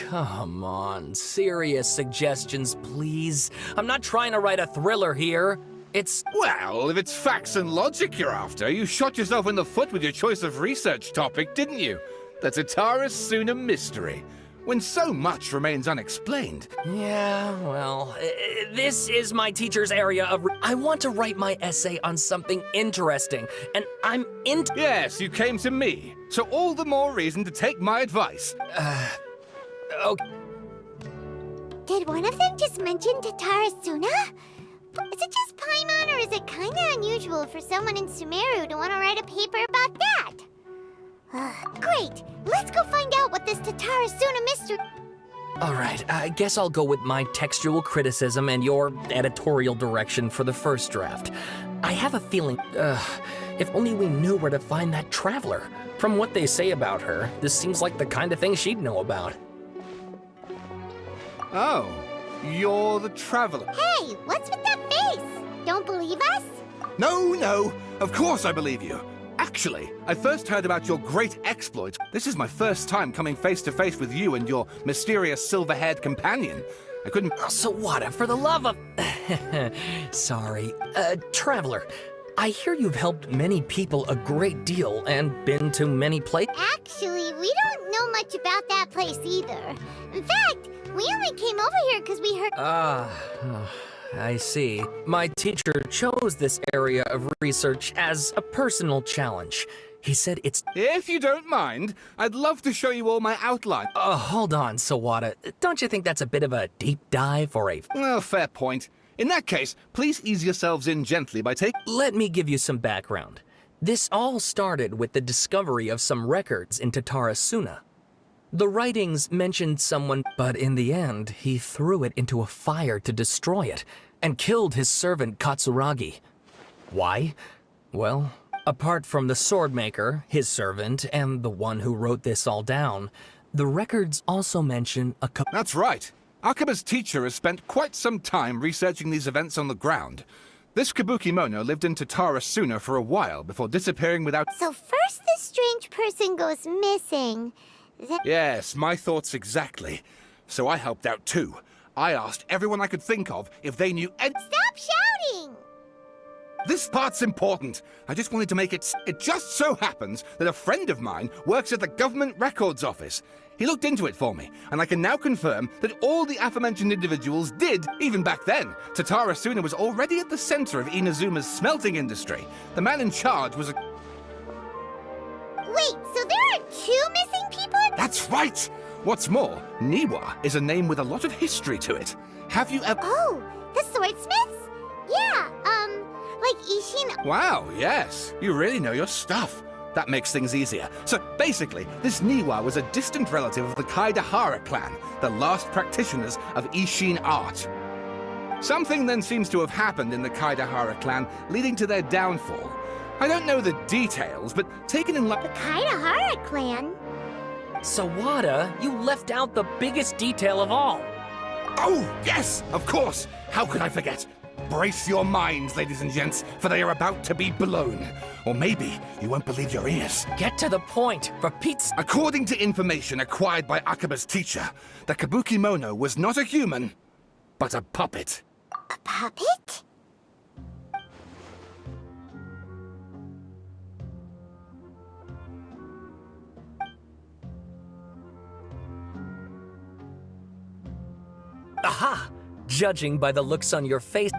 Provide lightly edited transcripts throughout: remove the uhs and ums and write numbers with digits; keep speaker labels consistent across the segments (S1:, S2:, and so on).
S1: come on. Serious suggestions, please. I'm not trying to write a thriller here. It's...
S2: Well, if it's facts and logic you're after, you shot yourself in the foot with your choice of research topic, didn't you? The Tatara Suna mystery, when so much remains unexplained.
S1: Yeah, well, this is my teacher's area of... I want to write my essay on something interesting, and I'm into...
S2: Yes, you came to me, so all the more reason to take my advice.
S1: Okay.
S3: Did one of them just mention Tatara Suna? Is it just Paimon, or is it kinda unusual for someone in Sumeru to want to write a paper about that? Great! Let's go find out what this Tatara Suna mystery...
S1: Alright, I guess I'll go with my textual criticism and your editorial direction for the first draft. I have a feeling, if only we knew where to find that traveler. From what they say about her, this seems like the kind of thing she'd know about.
S2: Oh, you're the traveler.
S3: Hey, what's with that face? Don't believe us?
S2: No, of course I believe you. Actually, I first heard about your great exploit. This is my first time coming face to face with you and your mysterious silver-haired companion. I couldn't...
S1: So what, for the love of... Sorry. Traveler, I hear you've helped many people a great deal and been to many places.
S3: Actually, we don't know much about that place either. In fact, we only came over here because we heard...
S1: I see. My teacher chose this area of research as a personal challenge. He said it's...
S2: If you don't mind, I'd love to show you all my outline.
S1: Hold on, Sawada. Don't you think that's a bit of a deep dive or a...
S2: Well, fair point. In that case, please ease yourselves in gently by taking...
S1: Let me give you some background. This all started with the discovery of some records in Tatara Suna. The writings mentioned someone, but in the end, he threw it into a fire to destroy it, and killed his servant Katsuragi. Why? Well, apart from the swordmaker, his servant, and the one who wrote this all down, the records also mention a
S2: That's right. Akaba's teacher has spent quite some time researching these events on the ground. This Kabukimono lived in Tatara Suna for a while before disappearing without...
S3: So first this strange person goes missing.
S2: Yes, my thoughts exactly. So I helped out too. I asked everyone I could think of if they knew
S3: Stop shouting!
S2: This part's important. I just wanted to make it... It just so happens that a friend of mine works at the Government Records Office. He looked into it for me, and I can now confirm that all the aforementioned individuals did, even back then. Tatara Suna was already at the center of Inazuma's smelting industry. The man in charge was a...
S3: Wait, so there are two missing people?
S2: That's right! What's more, Niwa is a name with a lot of history to it. Have you ever...
S3: Oh, the swordsmiths? Yeah, like Ishin...
S2: Wow, yes. You really know your stuff. That makes things easier. So, basically, this Niwa was a distant relative of the Kaidahara clan, the last practitioners of Ishin art. Something then seems to have happened in the Kaidahara clan, leading to their downfall. I don't know the details, but taken in...
S3: The Kaidahara clan?
S1: Sawada, you left out the biggest detail of all.
S2: Oh, yes, of course. How could I forget? Brace your minds, ladies and gents, for they are about to be blown. Or maybe you won't believe your ears.
S1: Get to the point, for Pete's...
S2: According to information acquired by Akaba's teacher, the Kabukimono was not a human, but a puppet.
S3: A puppet?
S1: Aha! Judging by the looks on your face...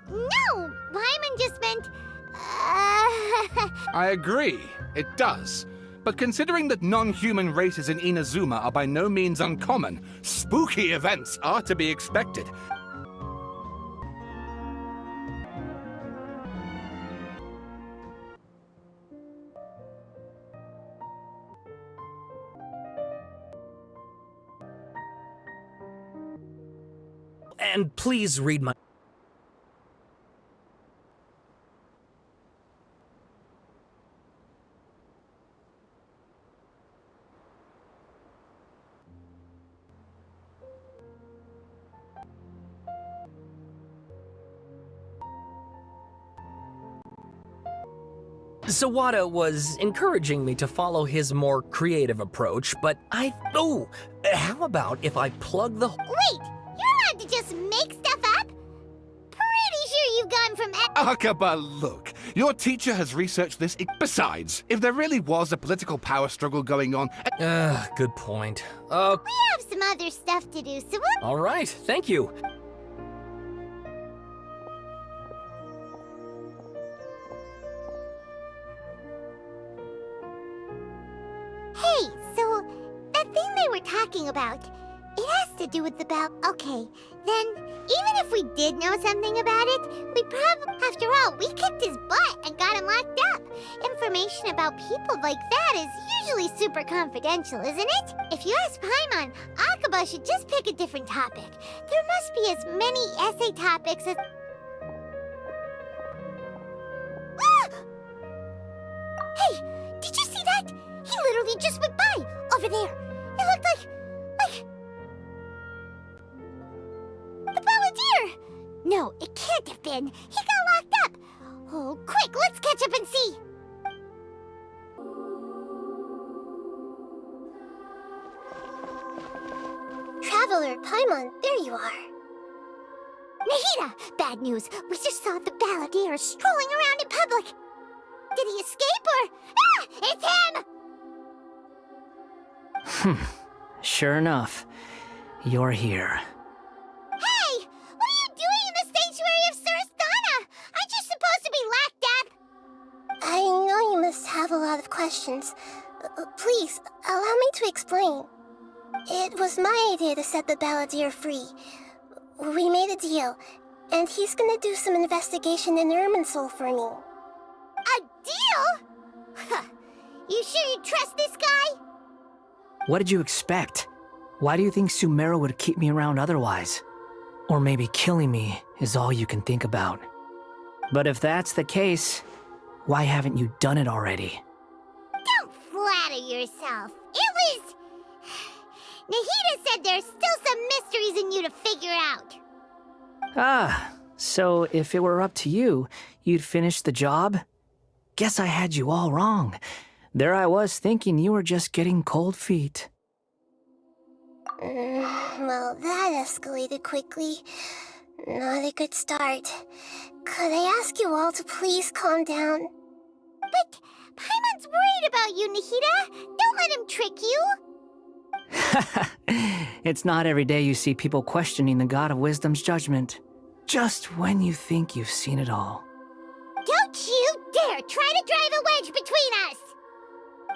S3: No! Paimon just meant...
S2: I agree, it does. But considering that non-human races in Inazuma are by no means uncommon, spooky events are to be expected.
S1: And please read my... Sawada was encouraging me to follow his more creative approach, but Oh! How about if I plug the...
S3: Wait, you're allowed to just make stuff up? Pretty sure you've gone from...
S2: Akaba, look. Your teacher has researched this. Besides, if there really was a political power struggle going on...
S1: Good point.
S3: We have some other stuff to do, so we'll...
S1: All right, thank you.
S3: Hey, so that thing they were talking about, it has to do with the bell. Okay, then even if we did know something about it, we probably, after all, we kicked his butt and got him locked up. Information about people like that is usually super confidential, isn't it? If you ask Paimon, Akaba should just pick a different topic. There must be as many essay topics as... Ah! Hey, did you see that? He literally just went by, over there. It looked like... the Balladeer! No, it can't have been. He got locked up. Oh, quick, let's catch up and see. Traveler, Paimon, there you are. Nahida! Bad news. We just saw the Balladeer strolling around in public. Did he escape or... Ah! It's him!
S4: Sure enough, you're here.
S3: Hey! What are you doing in the sanctuary of Surasthana? Aren't you supposed to be locked up? I know you must have a lot of questions. Please, allow me to explain. It was my idea to set the Balladeer free. We made a deal, and he's gonna do some investigation in Irminsul for me. A deal? You sure you trust this guy?
S4: What did you expect? Why do you think Sumeru would keep me around otherwise? Or maybe killing me is all you can think about. But if that's the case, why haven't you done it already?
S3: Don't flatter yourself. It was... Nahida said there's still some mysteries in you to figure out.
S4: Ah, so if it were up to you, you'd finish the job? Guess I had you all wrong. There I was thinking you were just getting cold feet.
S3: Well, that escalated quickly. Not a good start. Could I ask you all to please calm down? But Paimon's worried about you, Nahida. Don't let him trick you.
S4: It's not every day you see people questioning the God of Wisdom's judgment. Just when you think you've seen it all.
S3: Don't you dare try to drive a wedge between us!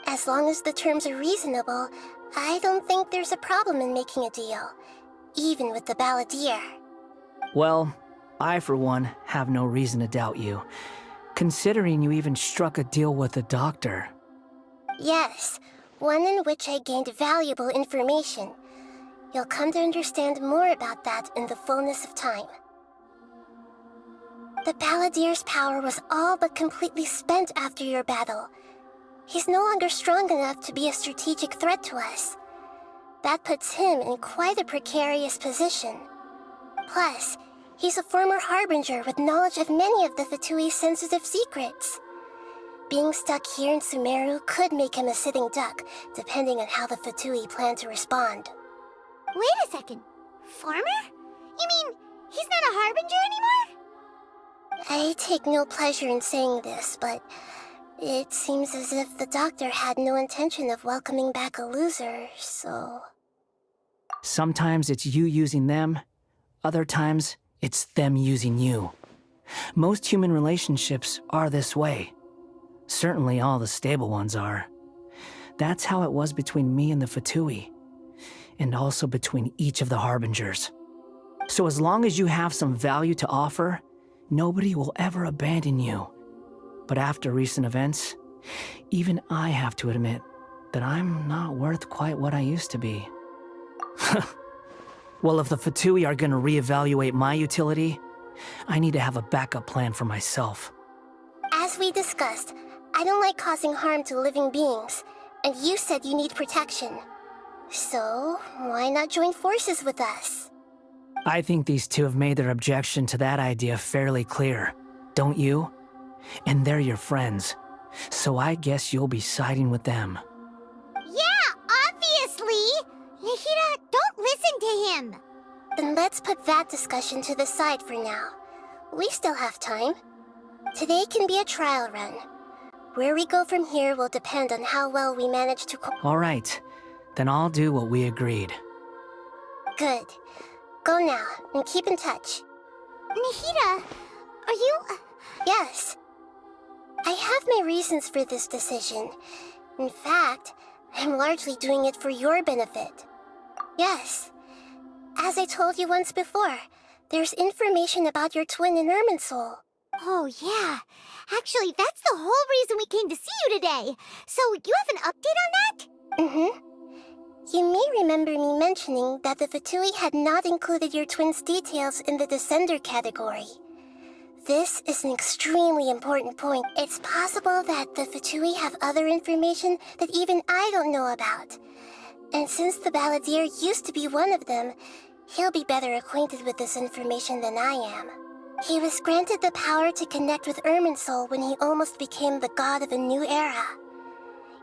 S3: As long as the terms are reasonable, I don't think there's a problem in making a deal. Even with the Balladeer.
S4: Well, I for one have no reason to doubt you, considering you even struck a deal with the doctor.
S3: Yes, one in which I gained valuable information. You'll come to understand more about that in the fullness of time. The Balladeer's power was all but completely spent after your battle. He's no longer strong enough to be a strategic threat to us. That puts him in quite a precarious position. Plus, he's a former Harbinger with knowledge of many of the Fatui's sensitive secrets. Being stuck here in Sumeru could make him a sitting duck, depending on how the Fatui plan to respond. Wait a second. Farmer? You mean, he's not a Harbinger anymore? I take no pleasure in saying this, but it seems as if the doctor had no intention of welcoming back a loser, so...
S4: Sometimes it's you using them, other times it's them using you. Most human relationships are this way. Certainly all the stable ones are. That's how it was between me and the Fatui, and also between each of the Harbingers. So as long as you have some value to offer, nobody will ever abandon you. But after recent events, even I have to admit that I'm not worth quite what I used to be. Well, if the Fatui are gonna reevaluate my utility, I need to have a backup plan for myself.
S3: As we discussed, I don't like causing harm to living beings, and you said you need protection. So, why not join forces with us?
S4: I think these two have made their objection to that idea fairly clear, don't you? And they're your friends. So I guess you'll be siding with them.
S3: Yeah, obviously! Nahida, don't listen to him!
S5: Then let's put that discussion to the side for now. We still have time. Today can be a trial run. Where we go from here will depend on how well we manage to
S4: All right, then I'll do what we agreed.
S5: Good. Go now, and keep in touch.
S3: Nahida, are you...
S5: Yes. I have my reasons for this decision. In fact, I'm largely doing it for your benefit. Yes. As I told you once before, there's information about your twin in Irminsul.
S3: Oh, yeah. Actually, that's the whole reason we came to see you today. So, you have an update on that?
S5: Mm-hmm. You may remember me mentioning that the Fatui had not included your twin's details in the Descender category. This is an extremely important point. It's possible that the Fatui have other information that even I don't know about. And since the Balladeer used to be one of them, he'll be better acquainted with this information than I am. He was granted the power to connect with Irminsul when he almost became the god of a new era.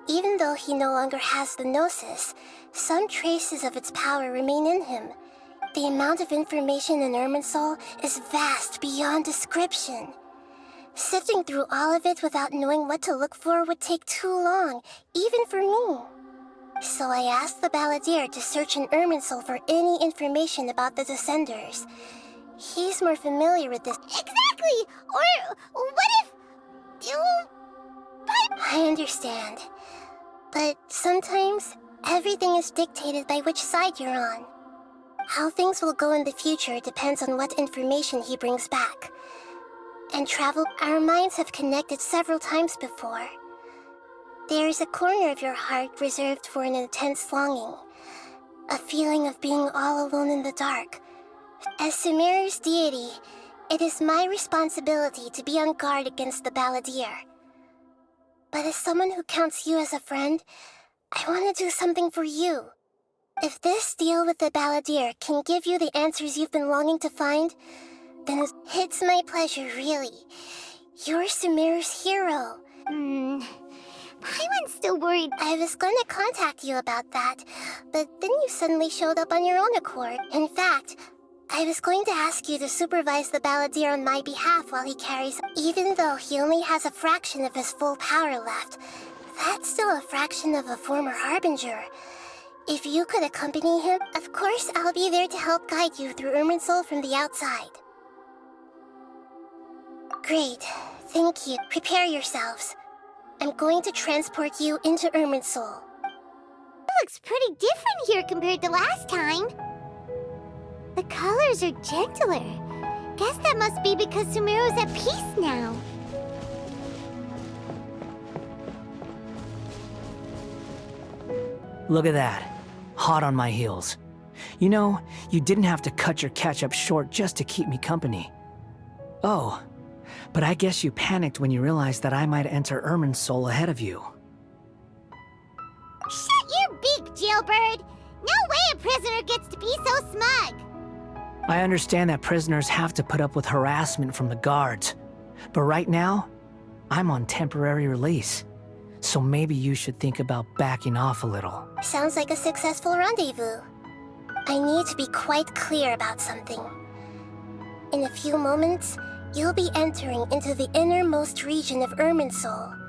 S5: Even though he no longer has the Gnosis, some traces of its power remain in him. The amount of information in Irminsul is vast beyond description. Sifting through all of it without knowing what to look for would take too long, even for me. So I asked the Balladeer to search in Irminsul for any information about the Descenders. He's more familiar with this.
S3: Exactly! Or what if...
S5: I understand. But sometimes, everything is dictated by which side you're on. How things will go in the future depends on what information he brings back. And travel, our minds have connected several times before. There is a corner of your heart reserved for an intense longing. A feeling of being all alone in the dark. As Sumeru's deity, it is my responsibility to be on guard against the Balladeer. But as someone who counts you as a friend, I want to do something for you. If this deal with the Balladeer can give you the answers you've been longing to find, then it's my pleasure, really. You're Sumeru's hero.
S3: Paimon's still worried.
S5: I was going to contact you about that, but then you suddenly showed up on your own accord. In fact, I was going to ask you to supervise the Balladeer on my behalf while he carries... Even though he only has a fraction of his full power left, that's still a fraction of a former Harbinger. If you could accompany him, of course I'll be there to help guide you through Irminsul from the outside. Great. Thank you. Prepare yourselves. I'm going to transport you into Irminsul.
S3: It looks pretty different here compared to last time. The colors are gentler. Guess that must be because Sumeru's at peace now.
S4: Look at that. Hot on my heels. You know, you didn't have to cut your catch-up short just to keep me company. Oh, but I guess you panicked when you realized that I might enter Irminsul ahead of you.
S3: Shut your beak, jailbird! No way a prisoner gets to be so smug!
S4: I understand that prisoners have to put up with harassment from the guards, but right now, I'm on temporary release. So maybe you should think about backing off a little.
S5: Sounds like a successful rendezvous. I need to be quite clear about something. In a few moments, you'll be entering into the innermost region of Irminsul.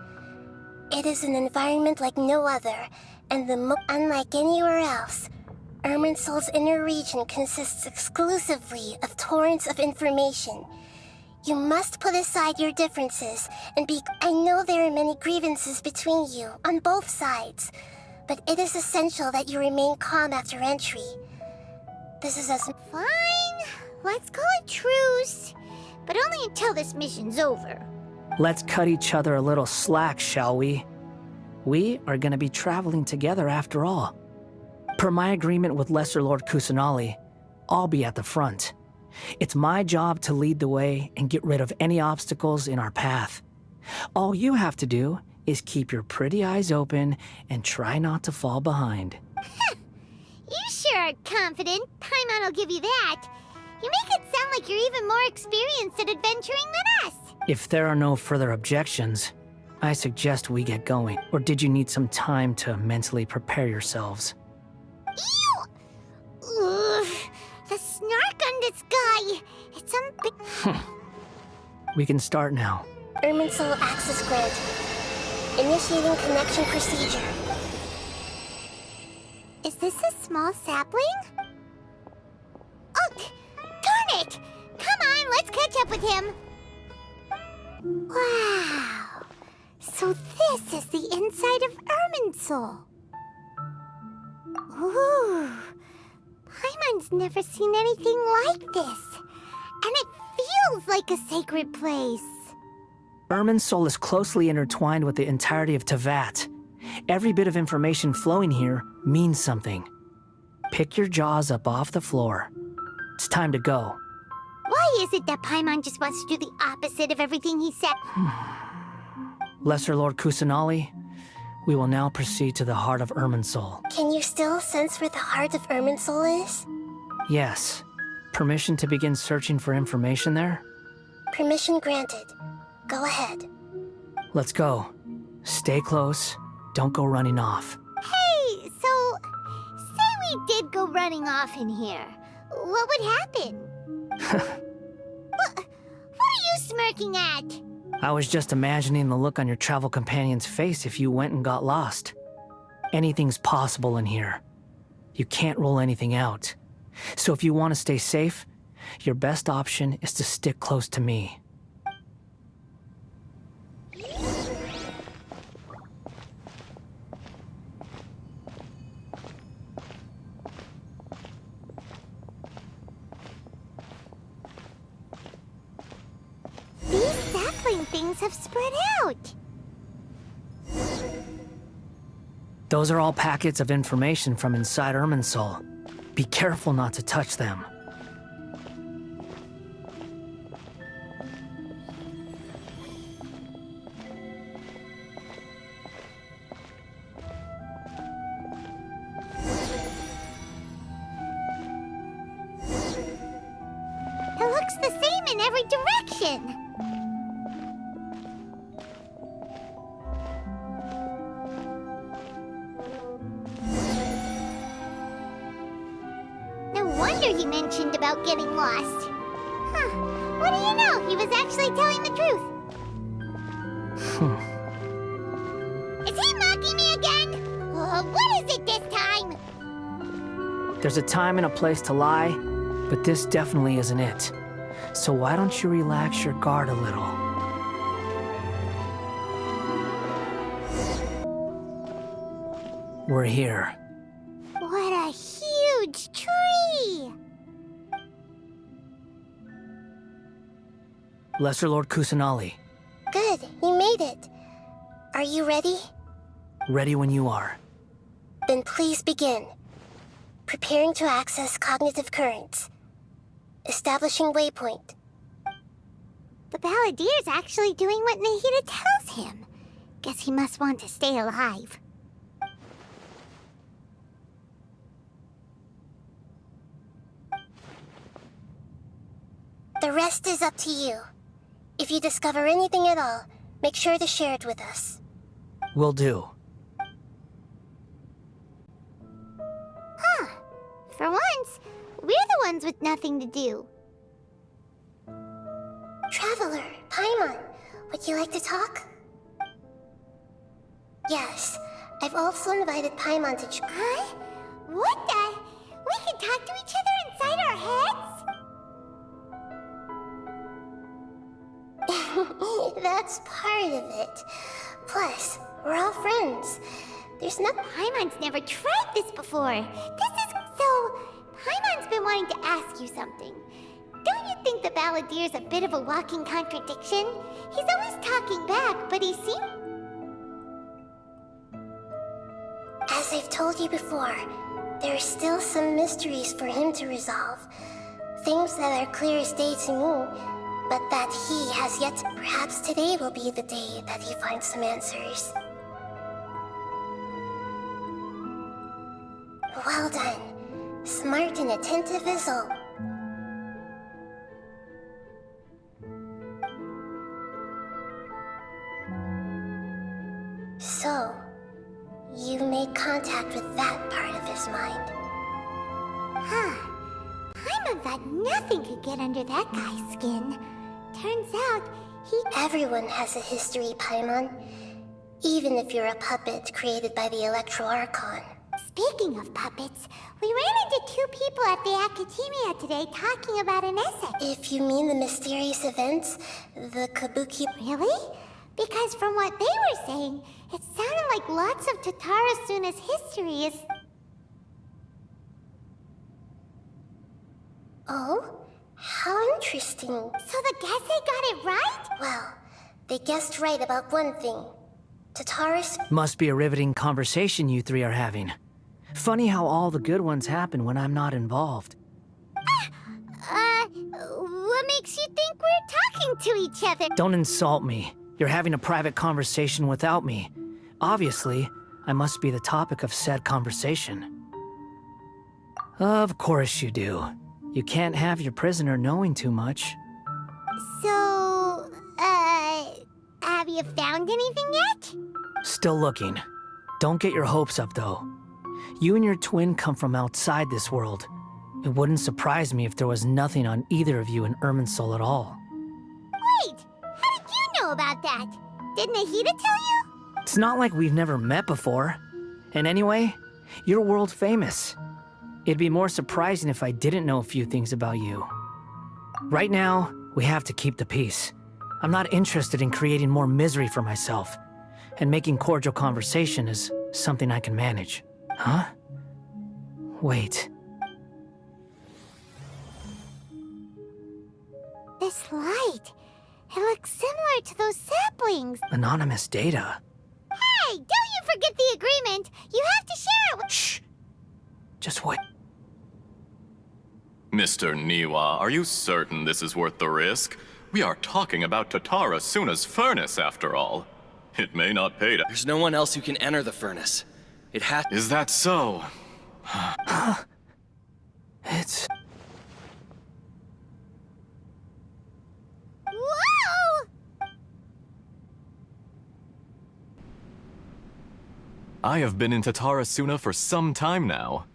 S5: It is an environment like no other, and unlike anywhere else, Irminsul's inner region consists exclusively of torrents of information. You must put aside your differences and be... I know there are many grievances between you, on both sides, but it is essential that you remain calm after entry. This is as...
S3: Fine. Let's call it truce. But only until this mission's over.
S4: Let's cut each other a little slack, shall we? We are going to be traveling together after all. Per my agreement with Lesser Lord Kusanali, I'll be at the front. It's my job to lead the way and get rid of any obstacles in our path. All you have to do is keep your pretty eyes open and try not to fall behind.
S3: You sure are confident. Paimon will give you that. You make it sound like you're even more experienced at adventuring than us.
S4: If there are no further objections, I suggest we get going. Or did you need some time to mentally prepare yourselves?
S3: Ew! Ugh, the snark on this guy. It's some big...
S4: We can start now.
S5: Irminsul access granted. Initiating connection procedure.
S3: Is this a small sapling? Oh, darn it! Come on, let's catch up with him. Wow. So this is the inside of Irminsul. Ooh. Paimon's never seen anything like this. And it feels like a sacred place.
S4: Irminsul is closely intertwined with the entirety of Teyvat. Every bit of information flowing here means something. Pick your jaws up off the floor. It's time to go.
S3: Why is it that Paimon just wants to do the opposite of everything he said?
S4: Lesser Lord Kusanali, we will now proceed to the heart of Irminsul.
S5: Can you still sense where the heart of Irminsul is?
S4: Yes. Permission to begin searching for information there?
S5: Permission granted. Go ahead.
S4: Let's go. Stay close. Don't go running off.
S3: Hey, so... say we did go running off in here. What would happen? What are you smirking at?
S4: I was just imagining the look on your travel companion's face if you went and got lost. Anything's possible in here. You can't rule anything out. So if you want to stay safe, your best option is to stick close to me.
S3: These sapling things have spread out.
S4: Those are all packets of information from inside Irminsul. Be careful not to touch them.
S3: It looks the same in every direction. No wonder he mentioned about getting lost. Huh. What do you know? He was actually telling the truth. Is he mocking me again? What is it this time?
S4: There's a time and a place to lie, but this definitely isn't it. So why don't you relax your guard a little? We're here.
S3: What a huge tree!
S4: Lesser Lord Kusanali,
S5: Good, you made it. Are you ready?
S4: ready when you are.
S5: Then please begin. Preparing to access cognitive currents. Establishing waypoint.
S3: The Balladeer's actually doing what Nahida tells him. Guess he must want to stay alive.
S5: The rest is up to you. If you discover anything at all, make sure to share it with us.
S4: Will do.
S3: Huh. For once, we're the ones with nothing to do.
S5: Traveler, Paimon, would you like to talk? Yes, I've also invited Paimon to
S3: Huh? What the? We can talk to each other inside our heads?
S5: That's part of it. Plus, we're all friends. There's no...
S3: Paimon's never tried this before. This is... So, Paimon's been wanting to ask you something. Don't you think the Balladeer's a bit of a walking contradiction? He's always talking back, but he seems...
S5: As I've told you before, there are still some mysteries for him to resolve. Things that are clear as day to me, but that he has yet to... Perhaps today will be the day that he finds some answers. Well done. Smart and attentive as all. So, you made contact with that part of his mind.
S3: Huh. Paimon thought nothing could get under that guy's skin. Turns out, he...
S5: Everyone has a history, Paimon. Even if you're a puppet created by the Electro Archon.
S3: Speaking of puppets, we ran into two people at the Academia today talking about an essay.
S5: If you mean the mysterious events, the Kabuki...
S3: Really? Because from what they were saying, it sounded like lots of Tatara Suna's history is...
S5: Oh? How interesting.
S3: So the Gese got it right?
S5: Well, they guessed right about one thing. Tataris...
S4: Must be a riveting conversation you three are having. Funny how all the good ones happen when I'm not involved.
S3: What makes you think we're talking to each other?
S4: Don't insult me. You're having a private conversation without me. Obviously, I must be the topic of said conversation. Of course you do. You can't have your prisoner knowing too much.
S3: So, have you found anything yet?
S4: Still looking. Don't get your hopes up, though. You and your twin come from outside this world. It wouldn't surprise me if there was nothing on either of you in Irminsul at all.
S3: Wait! How did you know about that? Did Nahida tell you?
S4: It's not like we've never met before. And anyway, you're world famous. It'd be more surprising if I didn't know a few things about you. Right now, we have to keep the peace. I'm not interested in creating more misery for myself. And making cordial conversation is something I can manage. Huh? Wait.
S3: This light. It looks similar to those saplings.
S4: Anonymous data.
S3: Hey, don't you forget the agreement. You have to share it with...
S4: Shh. Just wait.
S6: Mr. Niwa, are you certain this is worth the risk? We are talking about Tatara Suna's furnace, after all. It may not pay to...
S7: There's no one else who can enter the furnace. It has...
S6: Is that so?
S4: It's...
S3: Whoa!
S6: I have been in Tatara Suna for some time now.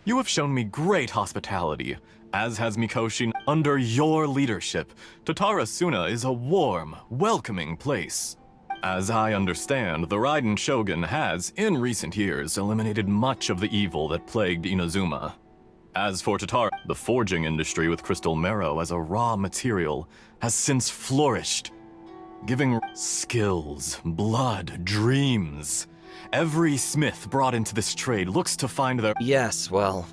S6: You have shown me great hospitality, as has Mikoshi. Under your leadership, Tatara Suna is a warm, welcoming place. As I understand, the Raiden Shogun has, in recent years, eliminated much of the evil that plagued Inazuma. As for Tatara, the forging industry with crystal marrow as a raw material has since flourished, giving skills, blood, dreams. Every smith brought into this trade looks to find their...
S7: Yes, well,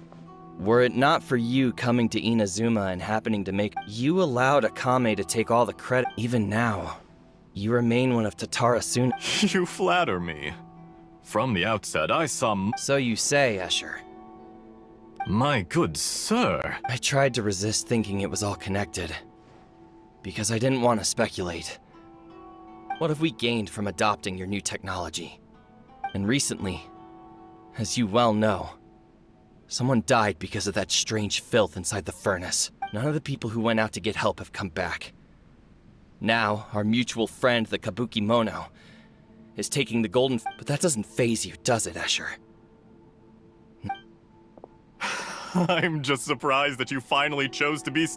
S7: were it not for you coming to Inazuma and happening to make... You allowed Akame to take all the credit. Even now, you remain one of Tatara Suna.
S6: You flatter me. From the outset, I saw...
S7: So you say, Escher.
S6: My good sir.
S7: I tried to resist thinking it was all connected. Because I didn't want to speculate. What have we gained from adopting your new technology? And recently, as you well know, someone died because of that strange filth inside the furnace. None of the people who went out to get help have come back. Now, our mutual friend, the Kabuki Mono, is taking the golden... But that doesn't faze you, does it, Escher?
S6: I'm just surprised that you finally chose to be...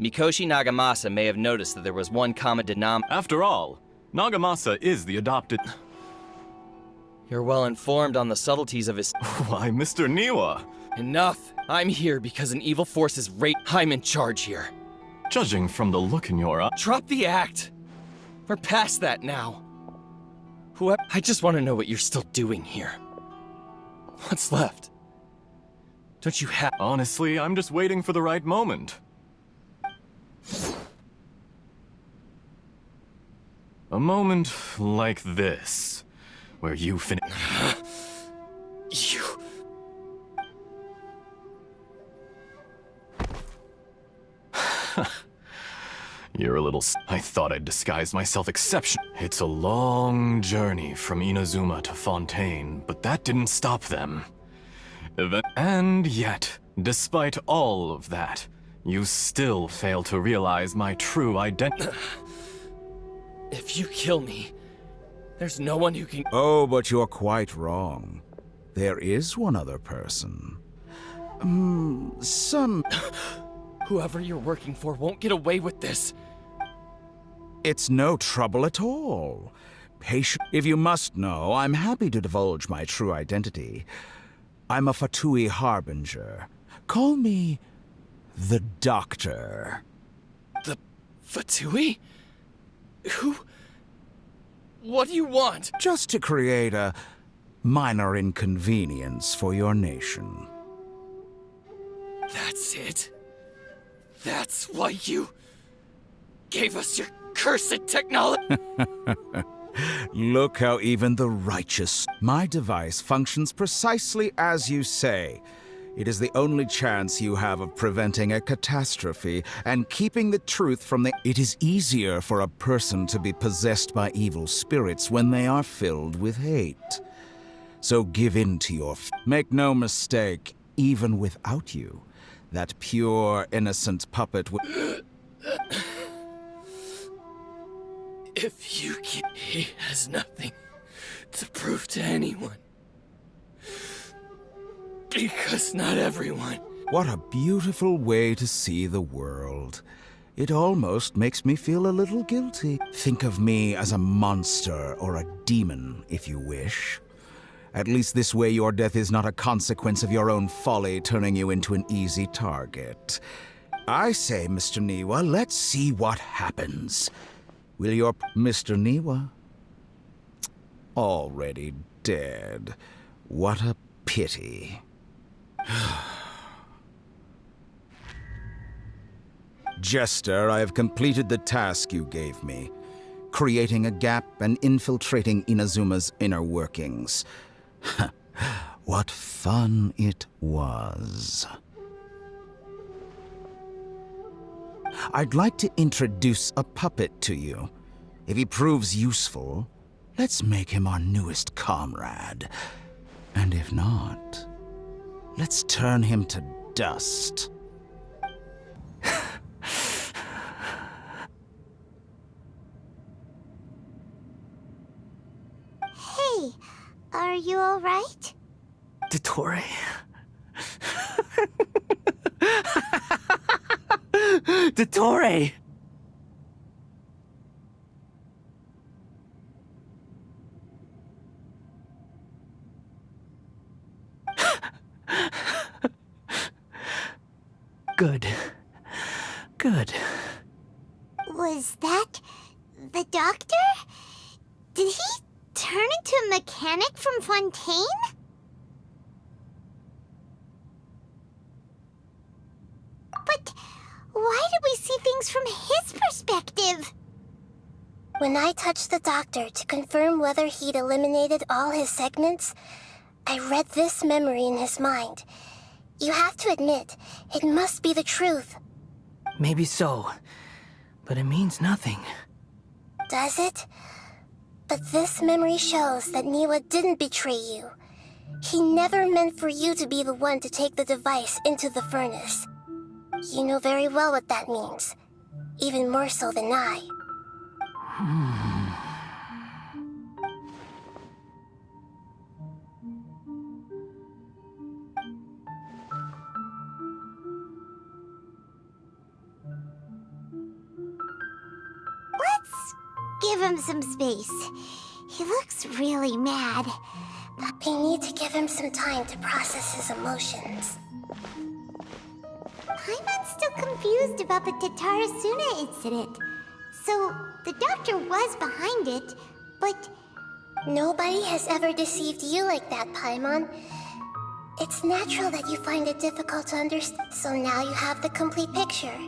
S7: Mikoshi Nagamasa may have noticed that there was one common denominator.
S6: After all, Nagamasa is the adopted...
S7: You're well informed on the subtleties of his...
S6: Why, Mr. Niwa?
S7: Enough! I'm here because an evil force is I'm in charge here.
S6: Judging from the look in your eye...
S7: Drop the act! We're past that now. I just want to know what you're still doing here. What's left? Don't you have...
S6: Honestly, I'm just waiting for the right moment. A moment like this, where you finish...
S7: You...
S6: You're a little... I thought I'd disguise myself exception. It's a long journey from Inazuma to Fontaine, but that didn't stop them. And yet, despite all of that, you still fail to realize my true identity.
S7: If you kill me, There's no one who can...
S8: Oh, but you're quite wrong. There is one other person. Some...
S7: Whoever you're working for won't get away with this.
S8: It's no trouble at all. Patient. If you must know, I'm happy to divulge my true identity. I'm a Fatui harbinger. Call me the Doctor.
S7: The Fatui? Who? What do you want?
S8: Just to create a minor inconvenience for your nation.
S7: That's it? That's why you gave us your cursed technology?
S8: Look how even the righteous... My device functions precisely as you say. It is the only chance you have of preventing a catastrophe and keeping the truth from the... It is easier for a person to be possessed by evil spirits when they are filled with hate. So give in to your... Make no mistake, even without you, that pure, innocent puppet would...
S7: If you can... He has nothing to prove to anyone. Because not everyone...
S8: What a beautiful way to see the world. It almost makes me feel a little guilty. Think of me as a monster or a demon, if you wish. At least this way your death is not a consequence of your own folly turning you into an easy target. I say, Mr. Niwa, let's see what happens. Will your... Mr. Niwa? Already dead. What a pity. Jester, I have completed the task you gave me. Creating a gap and infiltrating Inazuma's inner workings. What fun it was. I'd like to introduce a puppet to you. If he proves useful, let's make him our newest comrade. And if not, let's turn him to dust.
S3: Hey, are you alright?
S4: Dottore. Dottore! Good. Good.
S3: Was that the doctor? Did he turn into a mechanic from Fontaine? But why did we see things from his perspective?
S5: When I touched the doctor to confirm whether he'd eliminated all his segments, I read this memory in his mind. You have to admit, it must be the truth.
S4: Maybe so, but it means nothing.
S5: Does it? But this memory shows that Niwa didn't betray you. He never meant for you to be the one to take the device into the furnace. You know very well what that means. Even more so than I.
S3: Let's give him some space. He looks really mad.
S5: We need to give him some time to process his emotions.
S3: Paimon's still confused about the Tatarasuna incident. So, the doctor was behind it, but...
S5: Nobody has ever deceived you like that, Paimon. It's natural that you find it difficult to understand, so now you have the complete picture.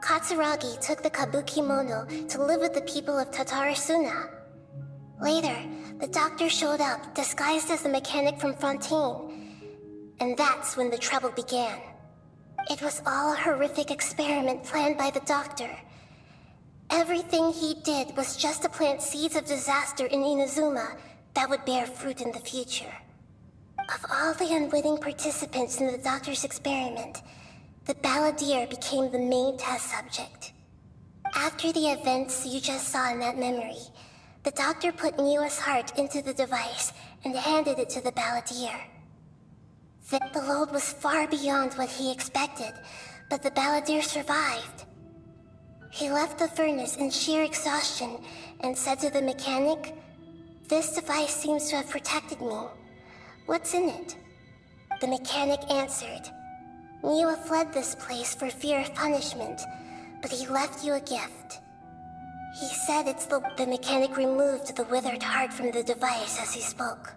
S5: Katsuragi took the kabuki mono to live with the people of Tatarasuna. Later, the doctor showed up, disguised as the mechanic from Fontaine. And that's when the trouble began. It was all a horrific experiment planned by the doctor. Everything he did was just to plant seeds of disaster in Inazuma that would bear fruit in the future. Of all the unwitting participants in the doctor's experiment, the balladeer became the main test subject. After the events you just saw in that memory, The doctor put Niwa's heart into the device and handed it to the balladeer. The load was far beyond what he expected, but the balladeer survived. He left the furnace in sheer exhaustion and said to the mechanic, "This device seems to have protected me. What's in it?" The mechanic answered, "Niwa fled this place for fear of punishment, but he left you a gift." He said the mechanic removed the withered heart from the device as he spoke.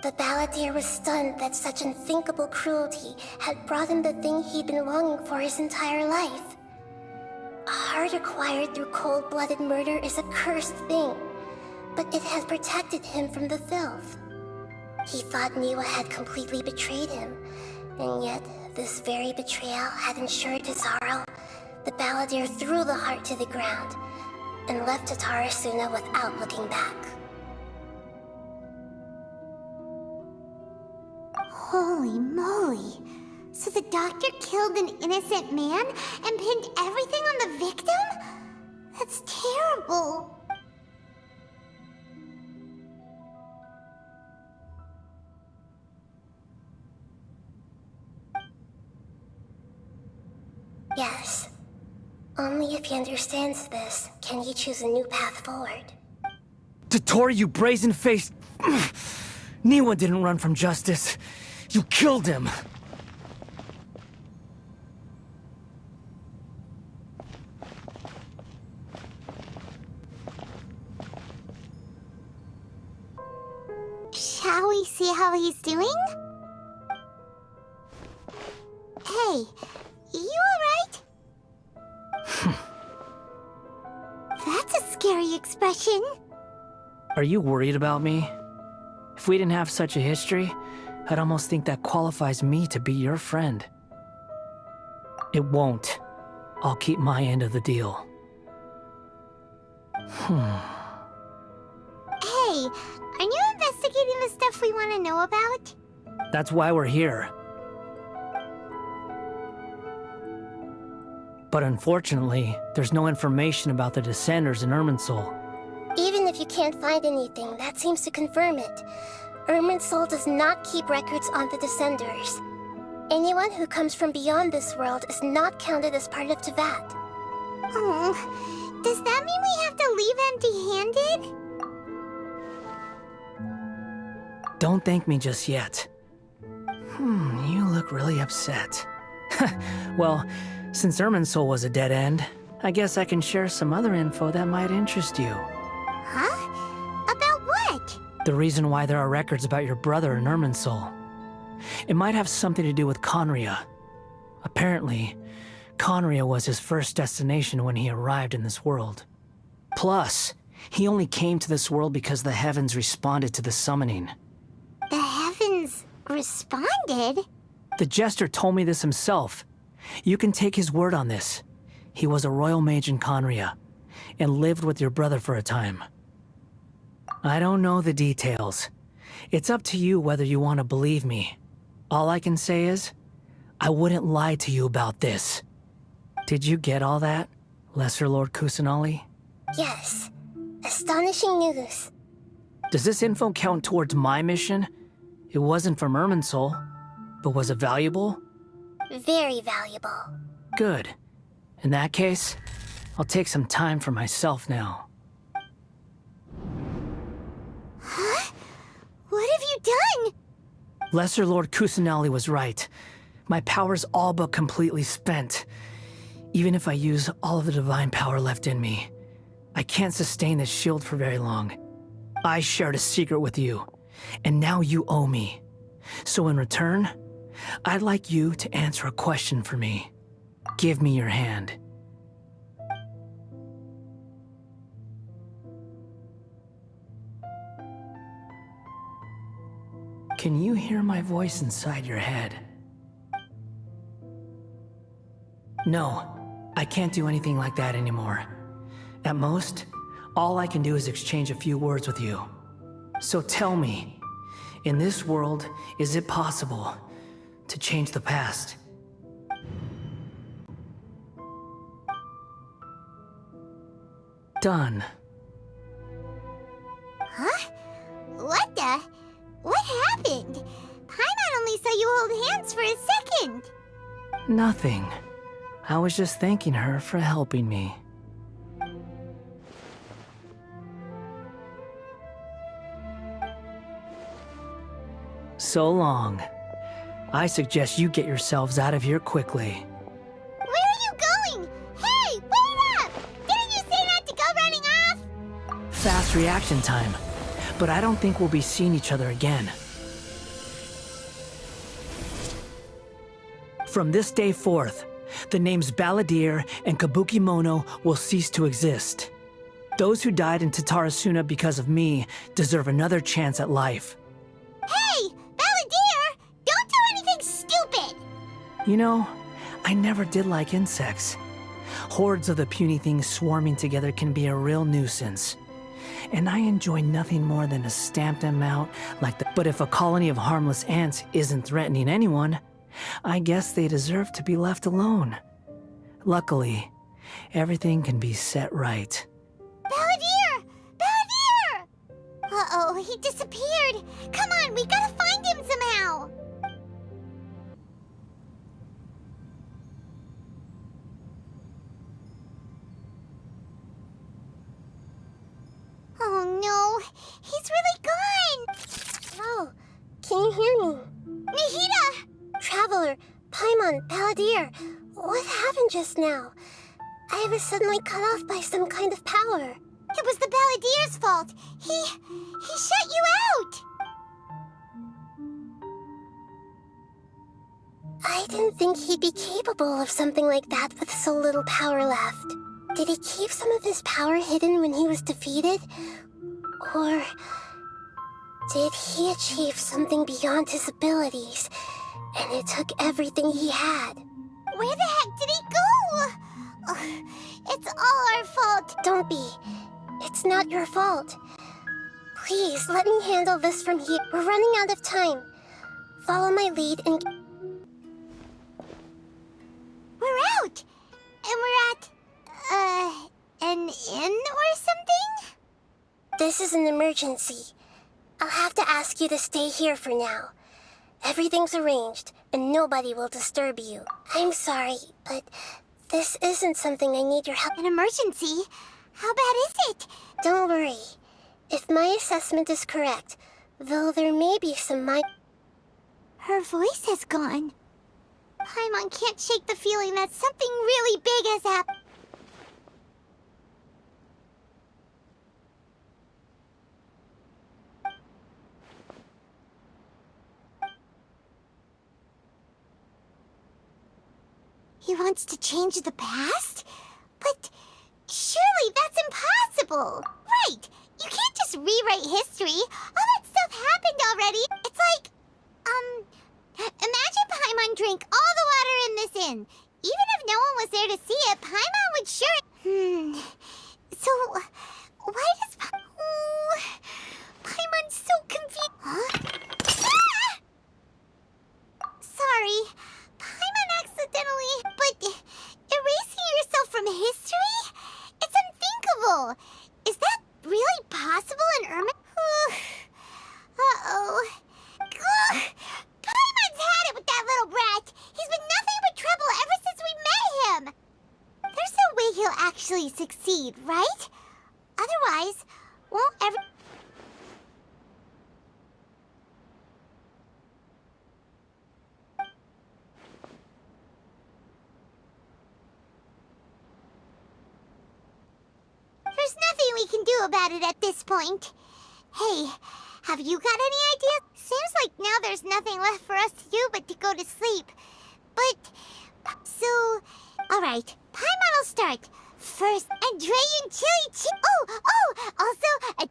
S5: The balladeer was stunned that such unthinkable cruelty had brought him the thing he'd been longing for his entire life. A heart acquired through cold-blooded murder is a cursed thing, but it had protected him from the filth. He thought Niwa had completely betrayed him, and yet this very betrayal had ensured his sorrow. The balladeer threw the heart to the ground and left Tatarasuna without looking back.
S3: Holy moly. So the doctor killed an innocent man and pinned everything on the victim? That's terrible.
S5: Yes. Only if he understands this can he choose a new path forward.
S4: Tottori, you brazen-faced... Niwa didn't run from justice. You killed him.
S3: Shall we see how he's doing? Hey, you alright? That's a scary expression.
S4: Are you worried about me? If we didn't have such a history, I'd almost think that qualifies me to be your friend. It won't. I'll keep my end of the deal.
S3: Hey, aren't you investigating the stuff we want to know about?
S4: That's why we're here. But unfortunately, there's no information about the Descenders in Irminsul.
S5: Even if you can't find anything, that seems to confirm it. Irminsul does not keep records on the Descenders. Anyone who comes from beyond this world is not counted as part of Tevat.
S3: Oh, does that mean we have to leave empty-handed?
S4: Don't thank me just yet. You look really upset. Well, since Irminsul was a dead end, I guess I can share some other info that might interest you.
S3: Huh? About what?
S4: The reason why there are records about your brother in Irminsul. It might have something to do with Conria. Apparently, Conria was his first destination when he arrived in this world. Plus, he only came to this world because the heavens responded to the summoning.
S3: The heavens responded?
S4: The Jester told me this himself. You can take his word on this. He was a royal mage in Conria, and lived with your brother for a time. I don't know the details. It's up to you whether you want to believe me. All I can say is, I wouldn't lie to you about this. Did you get all that, Lesser Lord Kusanali?
S5: Yes. Astonishing news.
S4: Does this info count towards my mission? It wasn't from Irminsul, but was it valuable?
S5: Very valuable.
S4: Good. In that case, I'll take some time for myself now.
S3: Huh? What have you done?
S4: Lesser Lord Kusanali was right. My power's all but completely spent. Even if I use all of the divine power left in me, I can't sustain this shield for very long. I shared a secret with you, and now you owe me. So in return, I'd like you to answer a question for me. Give me your hand. Can you hear my voice inside your head? No, I can't do anything like that anymore. At most, all I can do is exchange a few words with you. So tell me, in this world, is it possible to change the past? Done.
S3: sense for a second.
S4: Nothing. I was just thanking her for helping me. So long. I suggest you get yourselves out of here quickly.
S3: Where are you going? Hey, wait up! Didn't you say not to go running off?
S4: Fast reaction time. But I don't think we'll be seeing each other again. From this day forth, the names Balladeer and Kabukimono will cease to exist. Those who died in Tatarasuna because of me deserve another chance at life.
S3: Hey, Balladeer! Don't do anything stupid!
S4: You know, I never did like insects. Hordes of the puny things swarming together can be a real nuisance. And I enjoy nothing more than to stamp them out like the... But if a colony of harmless ants isn't threatening anyone, I guess they deserve to be left alone. Luckily, everything can be set right.
S3: Balladeer! Balladeer! Uh-oh, he disappeared. Come on, we gotta find him somehow. Oh no, he's really gone.
S5: Oh, can you hear me?
S3: Nihida!
S5: Traveler, Paimon, Balladeer, what happened just now? I was suddenly cut off by some kind of power.
S3: It was the Balladeer's fault. He shut you out.
S5: I didn't think he'd be capable of something like that with so little power left. Did he keep some of his power hidden when he was defeated? Or did he achieve something beyond his abilities, and it took everything he had?
S3: Where the heck did he go? Ugh, it's all our fault.
S5: Don't be. It's not your fault. Please, let me handle this from here. We're running out of time. Follow my lead and...
S3: We're out. And we're at, an inn or something?
S5: This is an emergency. I'll have to ask you to stay here for now. Everything's arranged, and nobody will disturb you. I'm sorry, but this isn't something I need your help.
S3: An emergency? How bad is it?
S5: Don't worry. If my assessment is correct, though there may be some
S3: Her voice has gone. Paimon can't shake the feeling that something really big has happened. He wants to change the past? But surely that's impossible! Right! You can't just rewrite history! All that stuff happened already! It's like, imagine Paimon drank all the water in this inn. Even if no one was there to see it, Paimon would sure... So, why does Paimon's so confused... Huh? Ah! Sorry. Paimon accidentally... But erasing yourself from history? It's unthinkable! Is that really possible in Ermin? Uh-oh. Ugh. Paimon's had it with that little brat! He's been nothing but trouble ever since we met him! There's no way he'll actually succeed, right? Otherwise, won't ever... There's nothing we can do about it at this point. Hey, have you got any ideas? Seems like now there's nothing left for us to do but to go to sleep. But, so, alright, Paimon will start. First, Andrean chili also, a...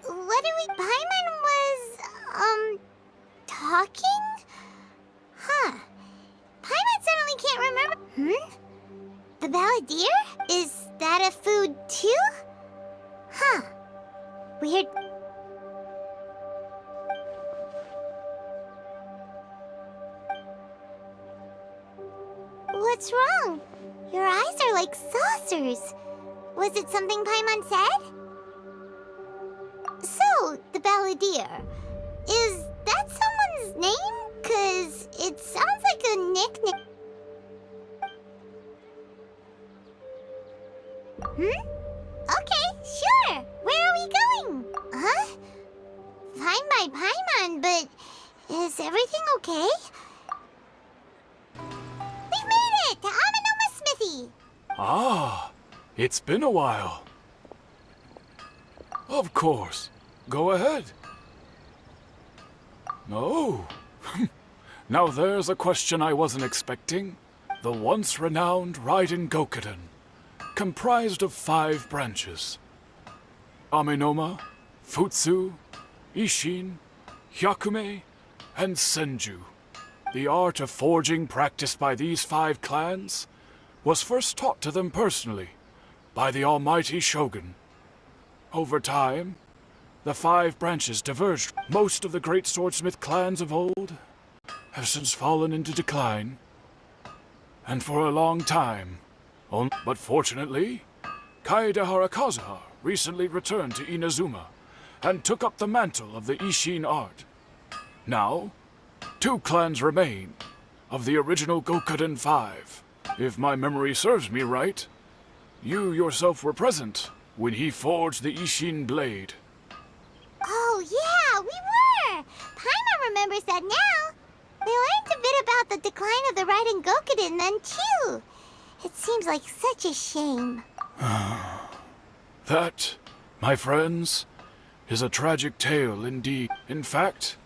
S3: What do we... Paimon was, talking? Huh. Paimon suddenly can't remember... The Balladeer? Is that a food too? Huh. Weird... What's wrong? Your eyes are like saucers. Was it something Paimon said? So, the Balladeer. Is that someone's name? 'Cause it sounds like a nickname. Okay, sure. Where are we going? Huh? Fine by Paimon, but is everything okay? We've made it to Amanoma Smithy.
S9: Ah, it's been a while. Of course. Go ahead. No. Now there's a question I wasn't expecting. The once renowned Raiden Gokuden, comprised of 5 branches. Amenoma, Futsu, Ishin, Hyakume, and Senju. The art of forging practiced by these 5 clans was first taught to them personally by the almighty Shogun. Over time, the 5 branches diverged. Most of the great swordsmith clans of old have since fallen into decline, and for a long time. But fortunately, Kaedehara Kazuha recently returned to Inazuma and took up the mantle of the Ishin art. Now, 2 clans remain of the original Gokuden 5. If my memory serves me right, you yourself were present when he forged the Ishin blade.
S3: Oh, yeah, we were! Paimon remembers that now. We learned a bit about the decline of the Raiden Gokuden then, too. It seems like such a shame.
S9: That, my friends, is a tragic tale indeed. In fact,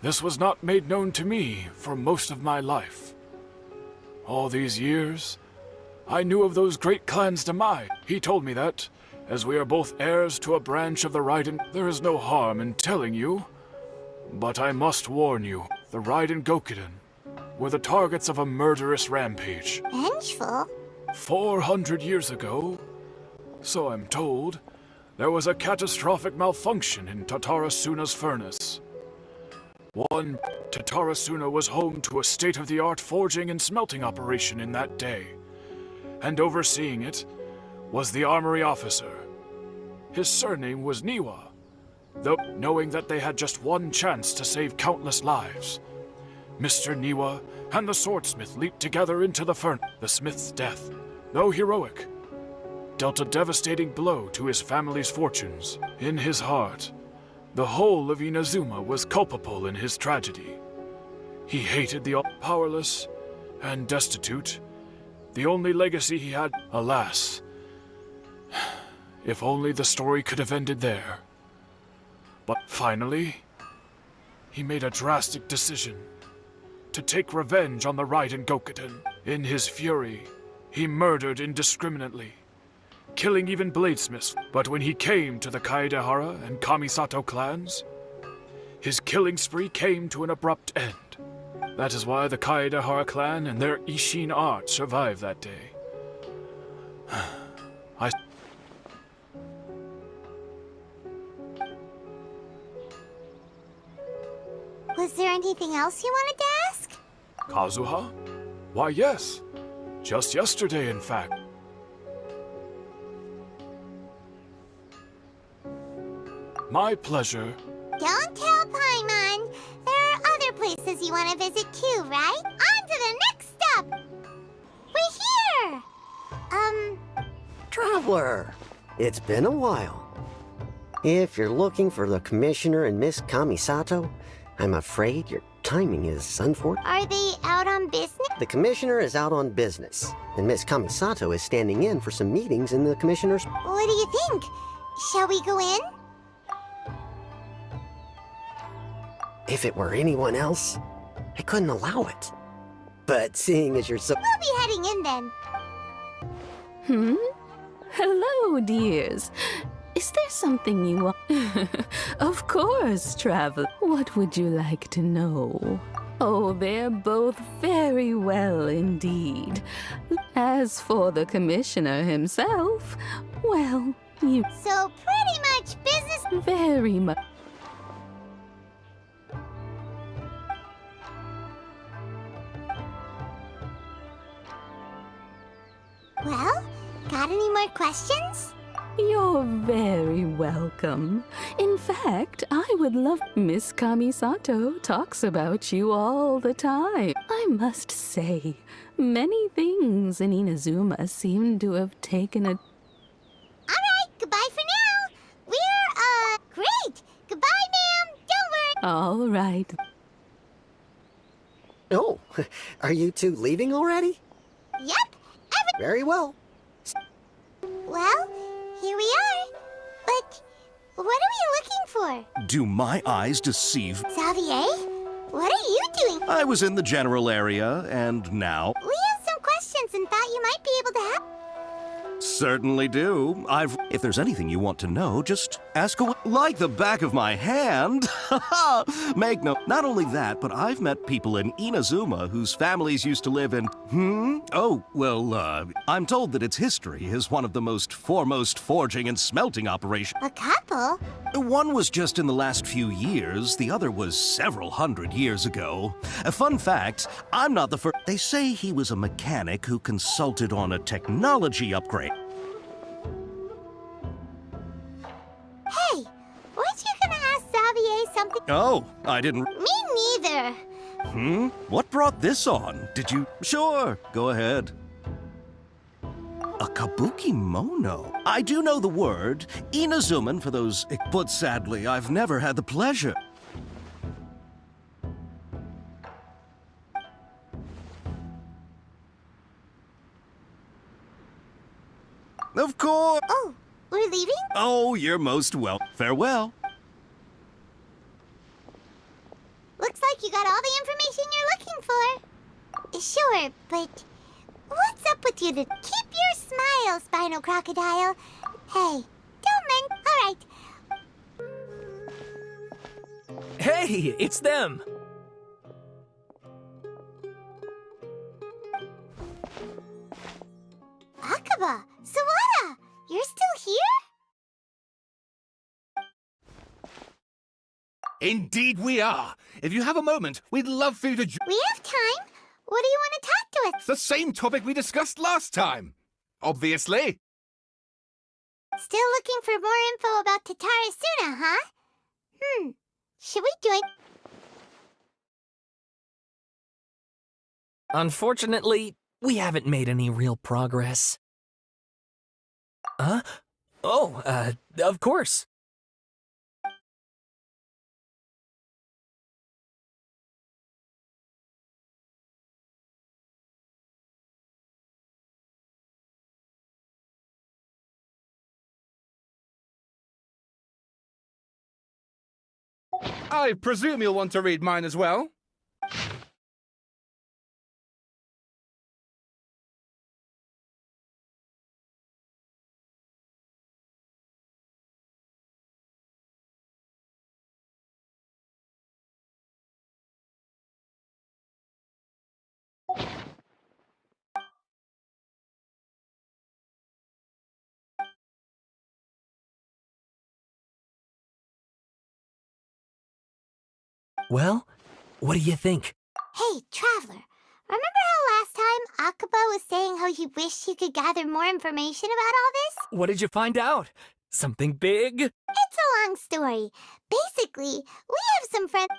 S9: this was not made known to me for most of my life. All these years, I knew of those great clans' demise. He told me that, as we are both heirs to a branch of the Raiden, there is no harm in telling you. But I must warn you, the Raiden Gokuden were the targets of a murderous rampage.
S3: Vengeful?
S9: 400 years ago, so I'm told, there was a catastrophic malfunction in Tatarasuna's furnace. Tatarasuna was home to a state-of-the-art forging and smelting operation in that day, and overseeing it was the armory officer. His surname was Niwa, though knowing that they had just one chance to save countless lives. Mr. Niwa and the swordsmith leaped together into the furnace. The smith's death, though heroic, dealt a devastating blow to his family's fortunes. In his heart, the whole of Inazuma was culpable in his tragedy. He hated the powerless and destitute. The only legacy he had, alas. If only the story could have ended there. But finally, he made a drastic decision to take revenge on the Raiden Gokuden. In his fury, he murdered indiscriminately, killing even bladesmiths. But when he came to the Kaedehara and Kamisato clans, his killing spree came to an abrupt end. That is why the Kaedehara clan and their Ishin art survived that day.
S3: Was there anything else you wanted to ask?
S9: Kazuha? Why, yes. Just yesterday, in fact. My pleasure.
S3: Don't tell Paimon. There are other places you want to visit too, right? On to the next stop! We're here!
S10: Traveler, it's been a while. If you're looking for the Commissioner and Miss Kamisato, I'm afraid your timing is unfortunate.
S3: Are they out on business?
S10: The Commissioner is out on business, and Miss Kamisato is standing in for some meetings in the Commissioner's...
S3: What do you think? Shall we go in?
S10: If it were anyone else, I couldn't allow it. But seeing as you're so...
S3: We'll be heading in then.
S11: Hello, dears. Is there something you want? Of course, traveler. What would you like to know? Oh, they're both very well indeed. As for the commissioner himself, well, you...
S3: So pretty much business...
S11: Very much.
S3: questions?
S11: You're very welcome. In fact, I would love... Miss Kamisato talks about you all the time. I must say, many things in Inazuma seem to have taken a...
S3: Alright, goodbye for now. We're, great. Goodbye, ma'am. Don't worry.
S11: All right.
S10: Oh, are you two leaving already?
S3: Yep.
S10: Very well.
S3: Well, here we are. But what are we looking for?
S12: Do my eyes deceive?
S3: Xavier? What are you doing?
S12: I was in the general area, and now...
S3: We have some questions and thought you might be able to help.
S12: Certainly do. If there's anything you want to know, just ask away. Like the back of my hand. Make no... Not only that, but I've met people in Inazuma whose families used to live in... Oh, well, I'm told that its history is one of the most foremost forging and smelting operations.
S3: A couple?
S12: One was just in the last few years, the other was several hundred years ago. A fun fact, I'm not the first. They say he was a mechanic who consulted on a technology upgrade.
S3: Hey, weren't you gonna ask Xavier something?
S12: Oh, I didn't...
S3: Me neither.
S12: What brought this on? Did you... Sure, go ahead. A kabuki mono. I do know the word. Inazuman for those... But sadly, I've never had the pleasure. Of course.
S3: Oh, we're leaving?
S12: Oh, you're most well. Farewell.
S3: Looks like you got all the information you're looking for. Sure, but what's up with you to keep your smile, Spinal Crocodile? Hey, don't All right.
S1: Hey, it's them!
S3: Akaba, Sawada, you're still here?
S2: Indeed we are. If you have a moment, we'd love for you to...
S3: We have time. What do you want to talk to us?
S2: It's the same topic we discussed last time. Obviously.
S3: Still looking for more info about Tatarasuna, huh? Should we join?
S1: Unfortunately, we haven't made any real progress. Huh? Oh, of course.
S2: I presume you'll want to read mine as well.
S1: Well, what do you think?
S3: Hey, Traveler, remember how last time Akaba was saying how he wished he could gather more information about all this?
S1: What did you find out? Something big?
S3: It's a long story. Basically, we have some friends...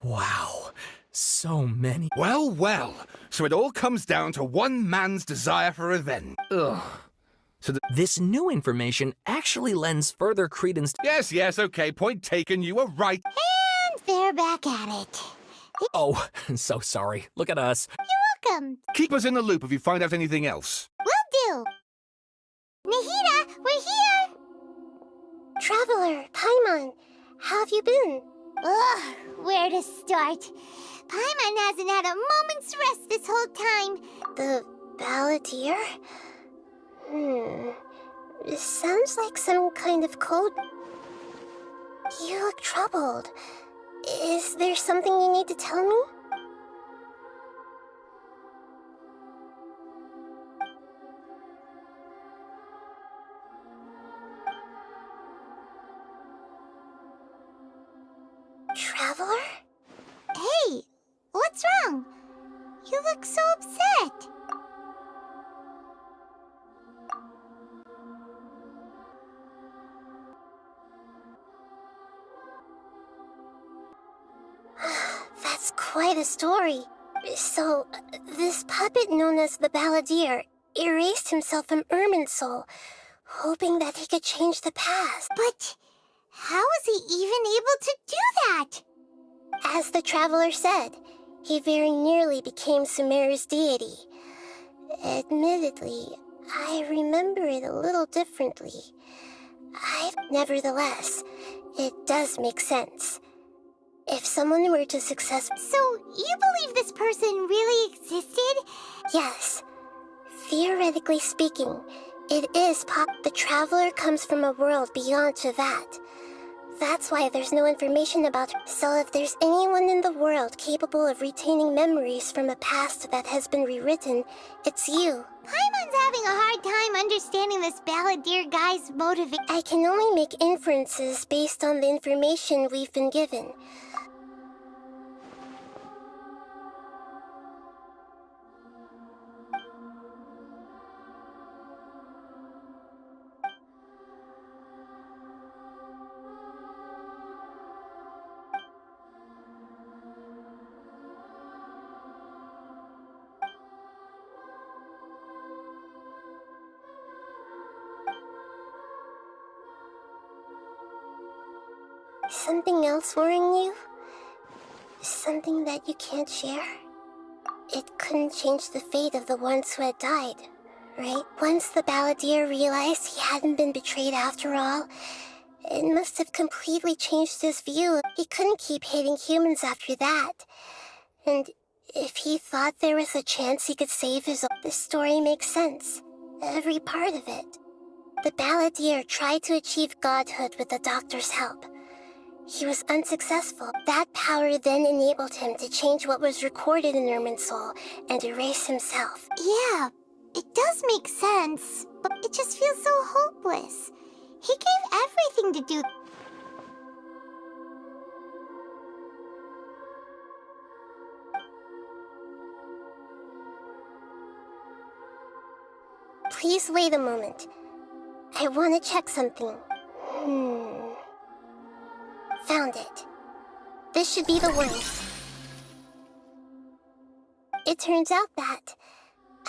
S1: Wow, so many.
S2: Well, well. So it all comes down to one man's desire for revenge. Ugh. So
S1: This new information actually lends further credence to...
S2: Yes, okay, point taken, you were right.
S3: And they're back at it.
S1: Oh, so sorry. Look at us.
S3: You're welcome.
S2: Keep us in the loop if you find out anything else.
S3: Will do. Nahida, we're here.
S5: Traveler, Paimon, how have you been?
S3: Ugh, where to start? Paimon hasn't had a moment's rest this whole time.
S5: The balladeer? This sounds like some kind of code. You look troubled. Is there something you need to tell me? Traveler?
S3: Hey, what's wrong? You look so upset.
S5: quite a story. So, this puppet known as the Balladeer erased himself from Irminsul, hoping that he could change the past.
S3: But how was he even able to do that?
S5: As the traveler said, he very nearly became Sumeru's deity. Admittedly, I remember it a little differently. Nevertheless, it does make sense. If someone were to success...
S3: So, you believe this person really existed?
S5: Yes. Theoretically speaking, it is the traveler comes from a world beyond to that. That's why there's no information about her. So if there's anyone in the world capable of retaining memories from a past that has been rewritten, it's you.
S3: Paimon's having a hard time understanding this Balladeer guy's motivation.
S5: I can only make inferences based on the information we've been given. Something else worrying you? Something that you can't share? It couldn't change the fate of the ones who had died, right? Once the Balladeer realized he hadn't been betrayed after all, it must have completely changed his view. He couldn't keep hating humans after that. And if he thought there was a chance he could save his own, this story makes sense. Every part of it. The Balladeer tried to achieve godhood with the doctor's help. He was unsuccessful. That power then enabled him to change what was recorded in Irminsul and erase himself.
S3: Yeah, it does make sense, but it just feels so hopeless. He gave everything to do...
S5: Please wait a moment. I want to check something. Found it. This should be the one. It turns out that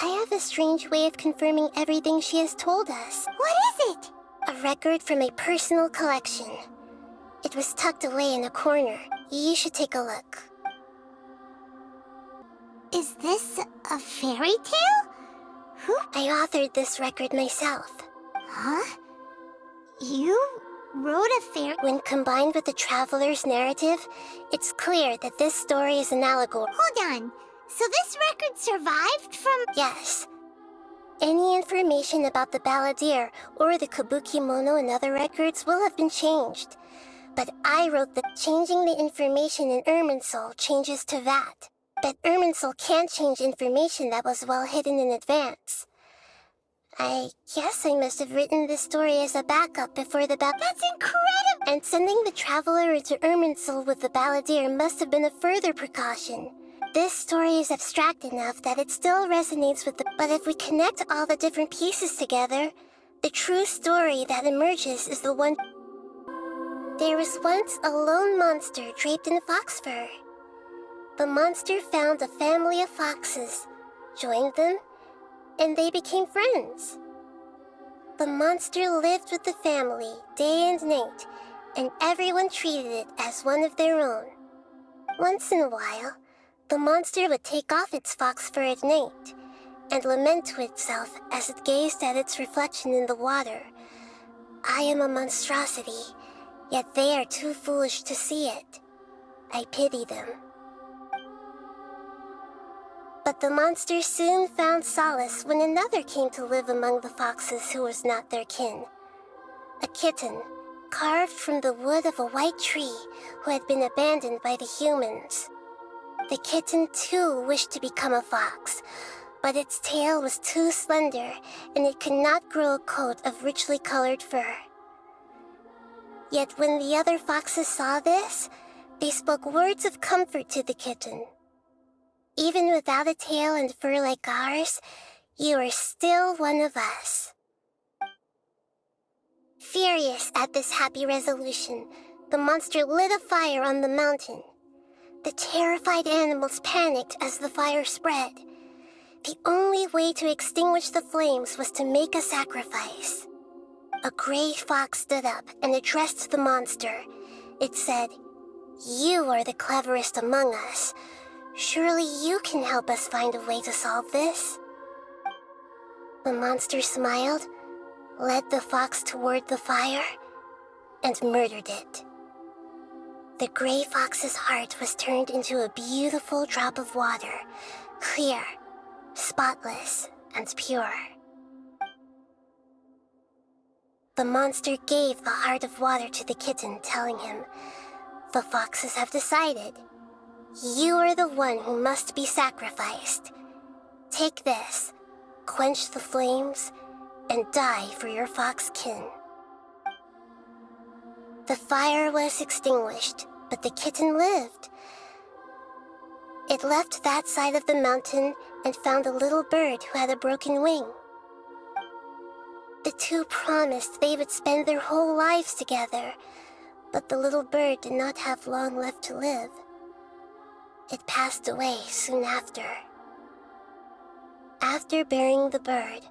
S5: I have a strange way of confirming everything she has told us.
S3: What is it?
S5: A record from a personal collection. It was tucked away in a corner. You should take a look.
S3: Is this a fairy tale?
S5: I authored this record myself.
S3: Huh? You wrote a fairy...
S5: When combined with the Traveler's narrative, it's clear that this story is an allegory.
S3: Hold on. So this record survived from...
S5: Yes. Any information about the Balladeer or the Kabuki-mono and other records will have been changed. But I wrote that changing the information in Irminsul changes to that. But Irminsul can't change information that was well hidden in advance. I guess I must have written this story as a backup before the
S3: That's incredible!
S5: And sending the Traveler into Irminsul with the Balladeer must have been a further precaution. This story is abstract enough that it still resonates with the... But if we connect all the different pieces together, the true story that emerges is the one... There was once a lone monster draped in fox fur. The monster found a family of foxes, joined them, and they became friends. The monster lived with the family day and night, and everyone treated it as one of their own. Once in a while, the monster would take off its fox fur at night and lament to itself as it gazed at its reflection in the water. I am a monstrosity, yet they are too foolish to see it. I pity them. But the monster soon found solace when another came to live among the foxes who was not their kin. A kitten, carved from the wood of a white tree who had been abandoned by the humans. The kitten too wished to become a fox, but its tail was too slender and it could not grow a coat of richly colored fur. Yet when the other foxes saw this, they spoke words of comfort to the kitten. Even without a tail and fur like ours, you are still one of us. Furious at this happy resolution, the monster lit a fire on the mountain. The terrified animals panicked as the fire spread. The only way to extinguish the flames was to make a sacrifice. A gray fox stood up and addressed the monster. It said, "You are the cleverest among us. Surely you can help us find a way to solve this." The monster smiled, led the fox toward the fire, and murdered it. The gray fox's heart was turned into a beautiful drop of water, clear, spotless, and pure. The monster gave the heart of water to the kitten, telling him, "The foxes have decided. You are the one who must be sacrificed. Take this, quench the flames, and die for your fox kin." The fire was extinguished, but the kitten lived. It left that side of the mountain and found a little bird who had a broken wing. The two promised they would spend their whole lives together, but the little bird did not have long left to live. It passed away soon after. After burying the bird,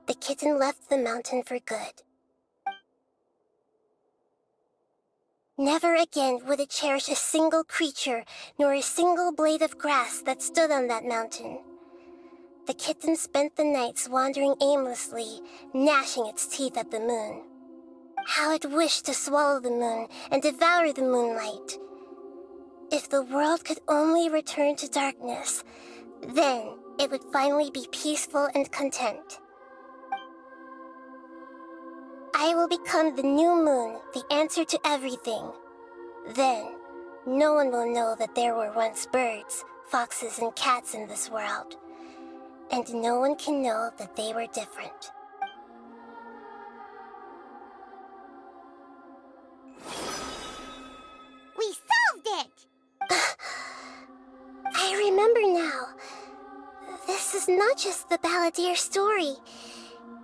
S5: the kitten left the mountain for good. Never again would it cherish a single creature, nor a single blade of grass that stood on that mountain. The kitten spent the nights wandering aimlessly, gnashing its teeth at the moon. How it wished to swallow the moon and devour the moonlight. If the world could only return to darkness, then it would finally be peaceful and content. I will become the new moon, the answer to everything. Then, no one will know that there were once birds, foxes, and cats in this world. And no one can know that they were different.
S3: We solved it!
S5: I remember now. This is not just the Balladeer story.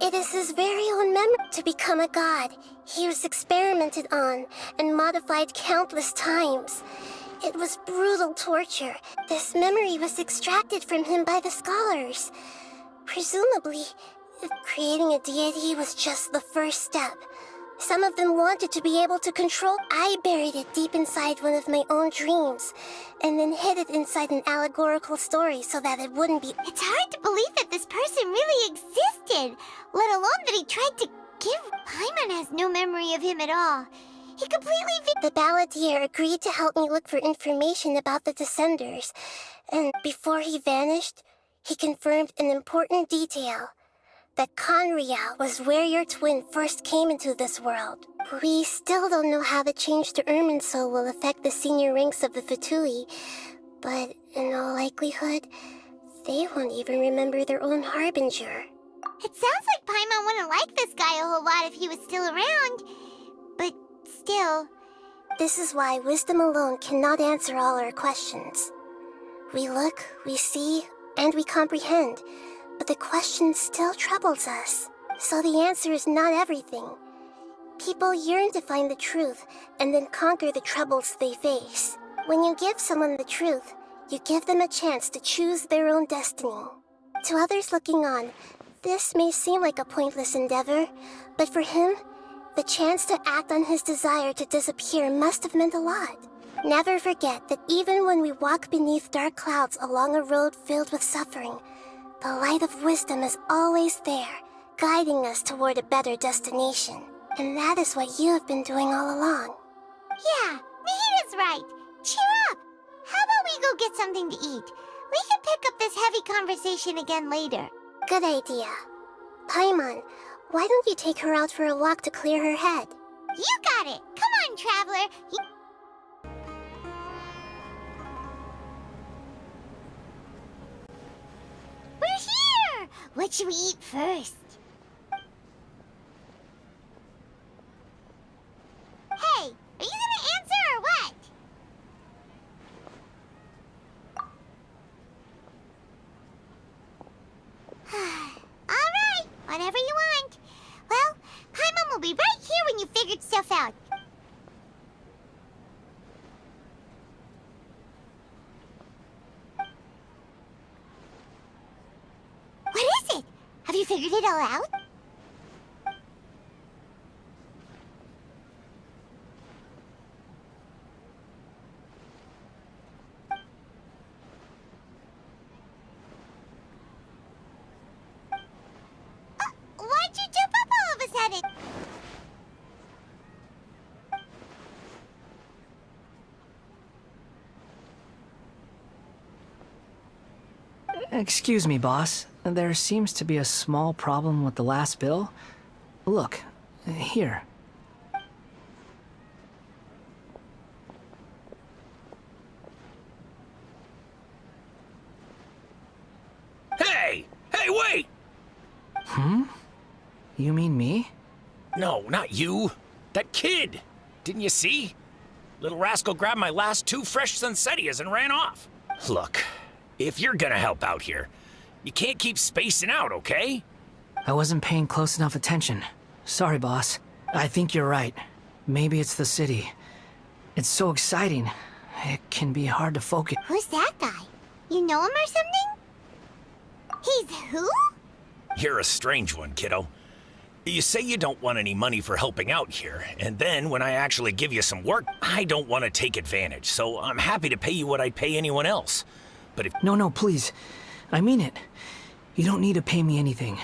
S5: It is his very own memory. To become a god, he was experimented on and modified countless times. It was brutal torture. This memory was extracted from him by the scholars. Presumably, creating a deity was just the first step. Some of them wanted to be able to control. I buried it deep inside one of my own dreams, and then hid it inside an allegorical story so that it wouldn't be.
S3: It's hard to believe that this person really existed, let alone that he tried to give. Paimon has no memory of him at all. He completely.
S5: The Balladeer agreed to help me look for information about the Descenders, and before he vanished, he confirmed an important detail. That Conria was where your twin first came into this world. We still don't know how the change to Irminsul will affect the senior ranks of the Fatui, but in all likelihood, they won't even remember their own Harbinger.
S3: It sounds like Paimon wouldn't like this guy a whole lot if he was still around, but still.
S5: This is why wisdom alone cannot answer all our questions. We look, we see, and we comprehend. But the question still troubles us. So the answer is not everything. People yearn to find the truth and then conquer the troubles they face. When you give someone the truth, you give them a chance to choose their own destiny. To others looking on, this may seem like a pointless endeavor, but for him, the chance to act on his desire to disappear must have meant a lot. Never forget that even when we walk beneath dark clouds along a road filled with suffering, the light of wisdom is always there, guiding us toward a better destination. And that is what you have been doing all along.
S3: Yeah, Nihita's right. Cheer up! How about we go get something to eat? We can pick up this heavy conversation again later.
S5: Good idea. Paimon, why don't you take her out for a walk to clear her head?
S3: You got it! Come on, Traveler! We're here! What should we eat first? Hey, are you gonna answer or what? Alright, whatever you want. Well, Paimon will be right here when you figured stuff out. figured it all out? Why'd you jump up all of a sudden?
S4: Excuse me, boss. There seems to be a small problem with the last bill. Look, here.
S13: Hey! Hey, wait!
S4: You mean me?
S13: No, not you. That kid! Didn't you see? Little rascal grabbed my last 2 fresh Sunsetias and ran off. Look, if you're gonna help out here, you can't keep spacing out, okay?
S4: I wasn't paying close enough attention. Sorry, boss. I think you're right. Maybe it's the city. It's so exciting. It can be hard to focus.
S3: Who's that guy? You know him or something? He's who?
S13: You're a strange one, kiddo. You say you don't want any money for helping out here, and then when I actually give you some work, I don't want to take advantage, so I'm happy to pay you what I'd pay anyone else. But if...
S4: No, please. I mean it. You don't need to pay me anything.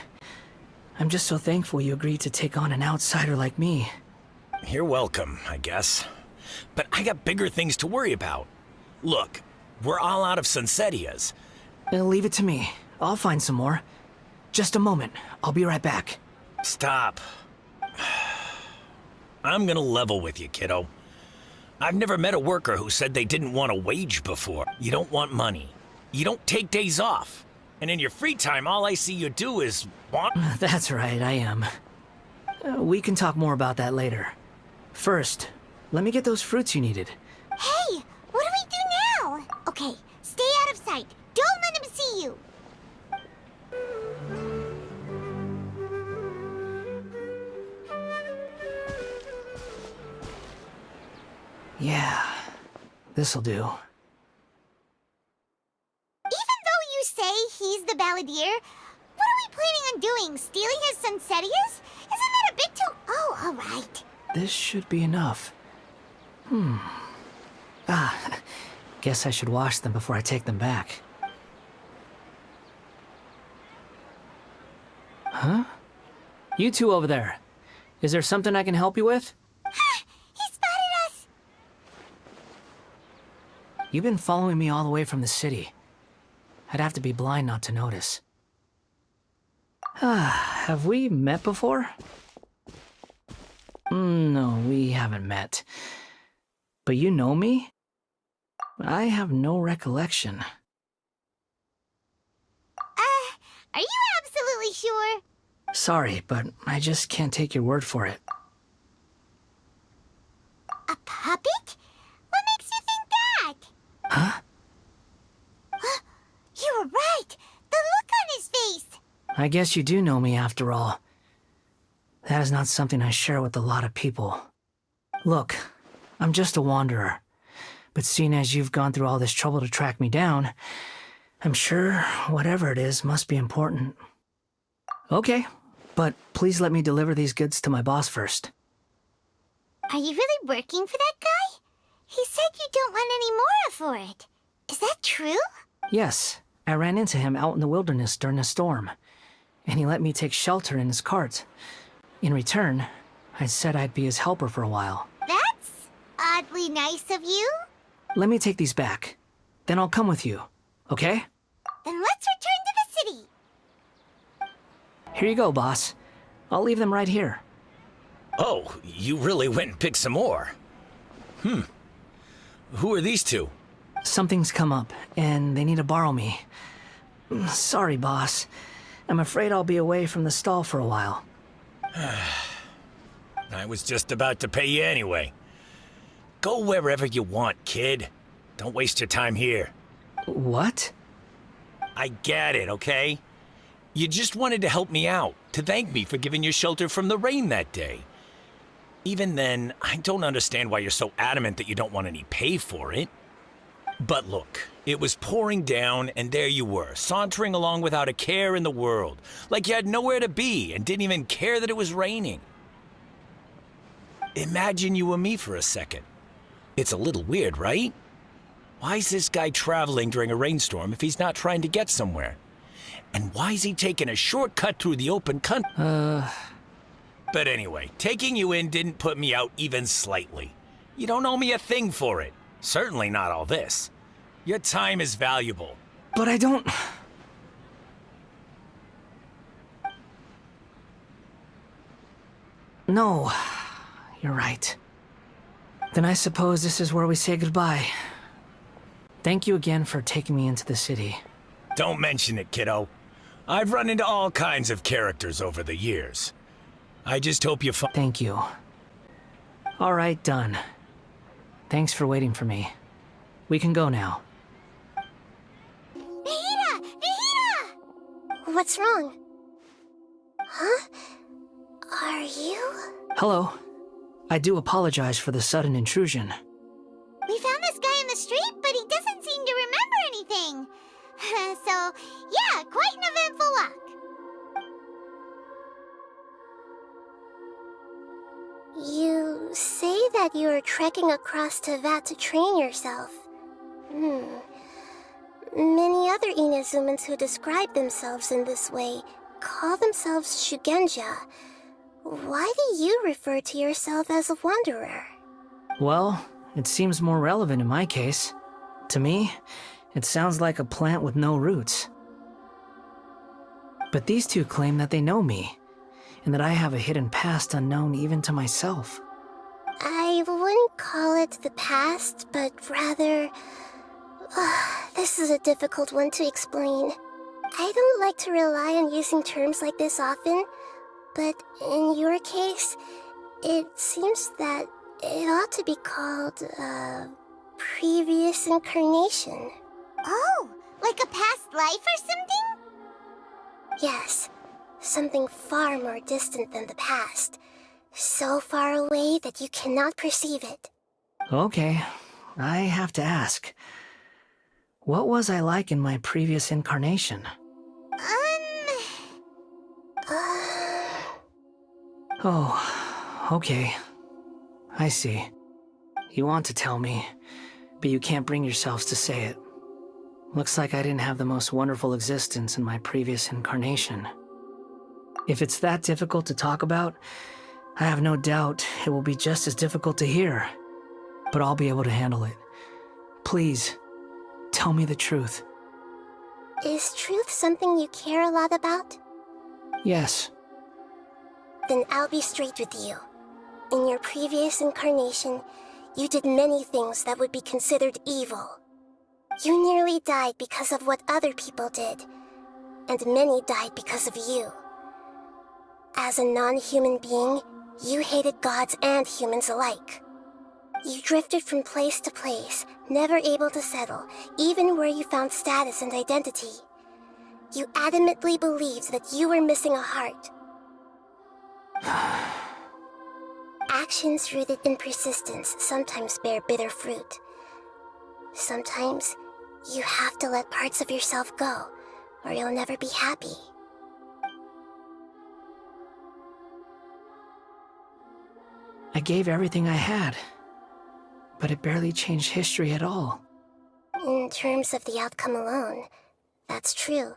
S4: I'm just so thankful you agreed to take on an outsider like me.
S13: You're welcome, I guess. But I got bigger things to worry about. Look, we're all out of Sunsetias.
S4: Leave it to me. I'll find some more. Just a moment. I'll be right back.
S13: Stop. I'm gonna level with you, kiddo. I've never met a worker who said they didn't want a wage before. You don't want money. You don't take days off. And in your free time, all I see you do is want...
S4: That's right, I am. We can talk more about that later. First, let me get those fruits you needed.
S3: Hey, what do we do now? Okay, stay out of sight. Don't let him see you.
S4: Yeah, this'll do.
S3: Even though you say he's the balladeer, what are we planning on doing? Stealing his Sunsetias? Isn't that a bit too... Oh, alright.
S4: This should be enough. Guess I should wash them before I take them back. Huh? You two over there. Is there something I can help you with?
S3: He spotted us!
S4: You've been following me all the way from the city. I'd have to be blind not to notice. Have we met before? No, we haven't met. But you know me? I have no recollection.
S3: Are you absolutely sure?
S4: Sorry, but I just can't take your word for it.
S3: A puppet? What makes you think that?
S4: Huh?
S3: You were right! The look on his face!
S4: I guess you do know me after all. That is not something I share with a lot of people. Look, I'm just a wanderer. But seeing as you've gone through all this trouble to track me down, I'm sure whatever it is must be important. Okay, but please let me deliver these goods to my boss first.
S3: Are you really working for that guy? He said you don't want any more for it. Is that true?
S4: Yes, I ran into him out in the wilderness during a storm, and he let me take shelter in his cart. In return, I said I'd be his helper for a while.
S3: That's oddly nice of you.
S4: Let me take these back. Then I'll come with you, okay?
S3: Then let's return to the city.
S4: Here you go, boss. I'll leave them right here.
S13: Oh, you really went and picked some more. Who are these two?
S4: Something's come up, and they need to borrow me. Sorry, boss. I'm afraid I'll be away from the stall for a while.
S13: I was just about to pay you anyway. Go wherever you want, kid. Don't waste your time here.
S4: What?
S13: I get it, okay? You just wanted to help me out, to thank me for giving you shelter from the rain that day. Even then, I don't understand why you're so adamant that you don't want any pay for it. But look, it was pouring down, and there you were, sauntering along without a care in the world, like you had nowhere to be and didn't even care that it was raining. Imagine you and me for a second. It's a little weird, right? Why is this guy traveling during a rainstorm if he's not trying to get somewhere? And why is he taking a shortcut through the open country? But anyway, taking you in didn't put me out even slightly. You don't owe me a thing for it. Certainly not all this. Your time is valuable.
S4: But I don't... No, you're right. Then I suppose this is where we say goodbye. Thank you again for taking me into the city.
S13: Don't mention it, kiddo. I've run into all kinds of characters over the years. I just hope you find...
S4: Thank you. All right, done. Thanks for waiting for me. We can go now.
S3: Nahida! Nahida!
S5: What's wrong? Huh? Are you?
S4: Hello. I do apologize for the sudden intrusion.
S3: We found this guy in the street, but he doesn't seem to remember anything. So, yeah, quite an eventful walk.
S5: You say that you are trekking across Teyvat to train yourself. Many other Inazumans who describe themselves in this way call themselves Shugenja. Why do you refer to yourself as a wanderer?
S4: Well, it seems more relevant in my case. To me, it sounds like a plant with no roots. But these two claim that they know me, and that I have a hidden past unknown even to myself.
S5: I wouldn't call it the past, but rather... this is a difficult one to explain. I don't like to rely on using terms like this often, but in your case, it seems that it ought to be called, previous incarnation.
S3: Oh, like a past life or something?
S5: Yes, something far more distant than the past. So far away that you cannot perceive it.
S4: Okay, I have to ask. What was I like in my previous incarnation? Oh, okay. I see. You want to tell me, but you can't bring yourselves to say it. Looks like I didn't have the most wonderful existence in my previous incarnation. If it's that difficult to talk about, I have no doubt it will be just as difficult to hear. But I'll be able to handle it. Please, tell me the truth.
S5: Is truth something you care a lot about?
S4: Yes.
S5: Then I'll be straight with you. In your previous incarnation, you did many things that would be considered evil. You nearly died because of what other people did, and many died because of you. As a non-human being, you hated gods and humans alike. You drifted from place to place, never able to settle, even where you found status and identity. You adamantly believed that you were missing a heart. Actions rooted in persistence sometimes bear bitter fruit. Sometimes, you have to let parts of yourself go, or you'll never be happy.
S4: I gave everything I had, but it barely changed history at all.
S5: In terms of the outcome alone, that's true.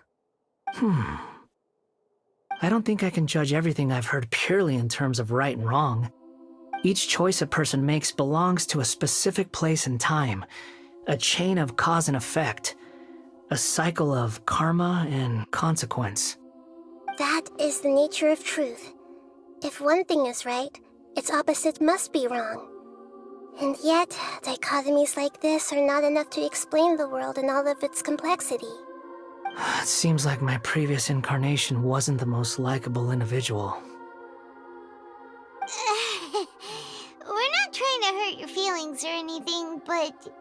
S4: I don't think I can judge everything I've heard purely in terms of right and wrong. Each choice a person makes belongs to a specific place and time, a chain of cause and effect, a cycle of karma and consequence.
S5: That is the nature of truth. If one thing is right, its opposite must be wrong. And yet, dichotomies like this are not enough to explain the world in all of its complexity.
S4: It seems like my previous incarnation wasn't the most likable individual.
S3: We're not trying to hurt your feelings or anything, but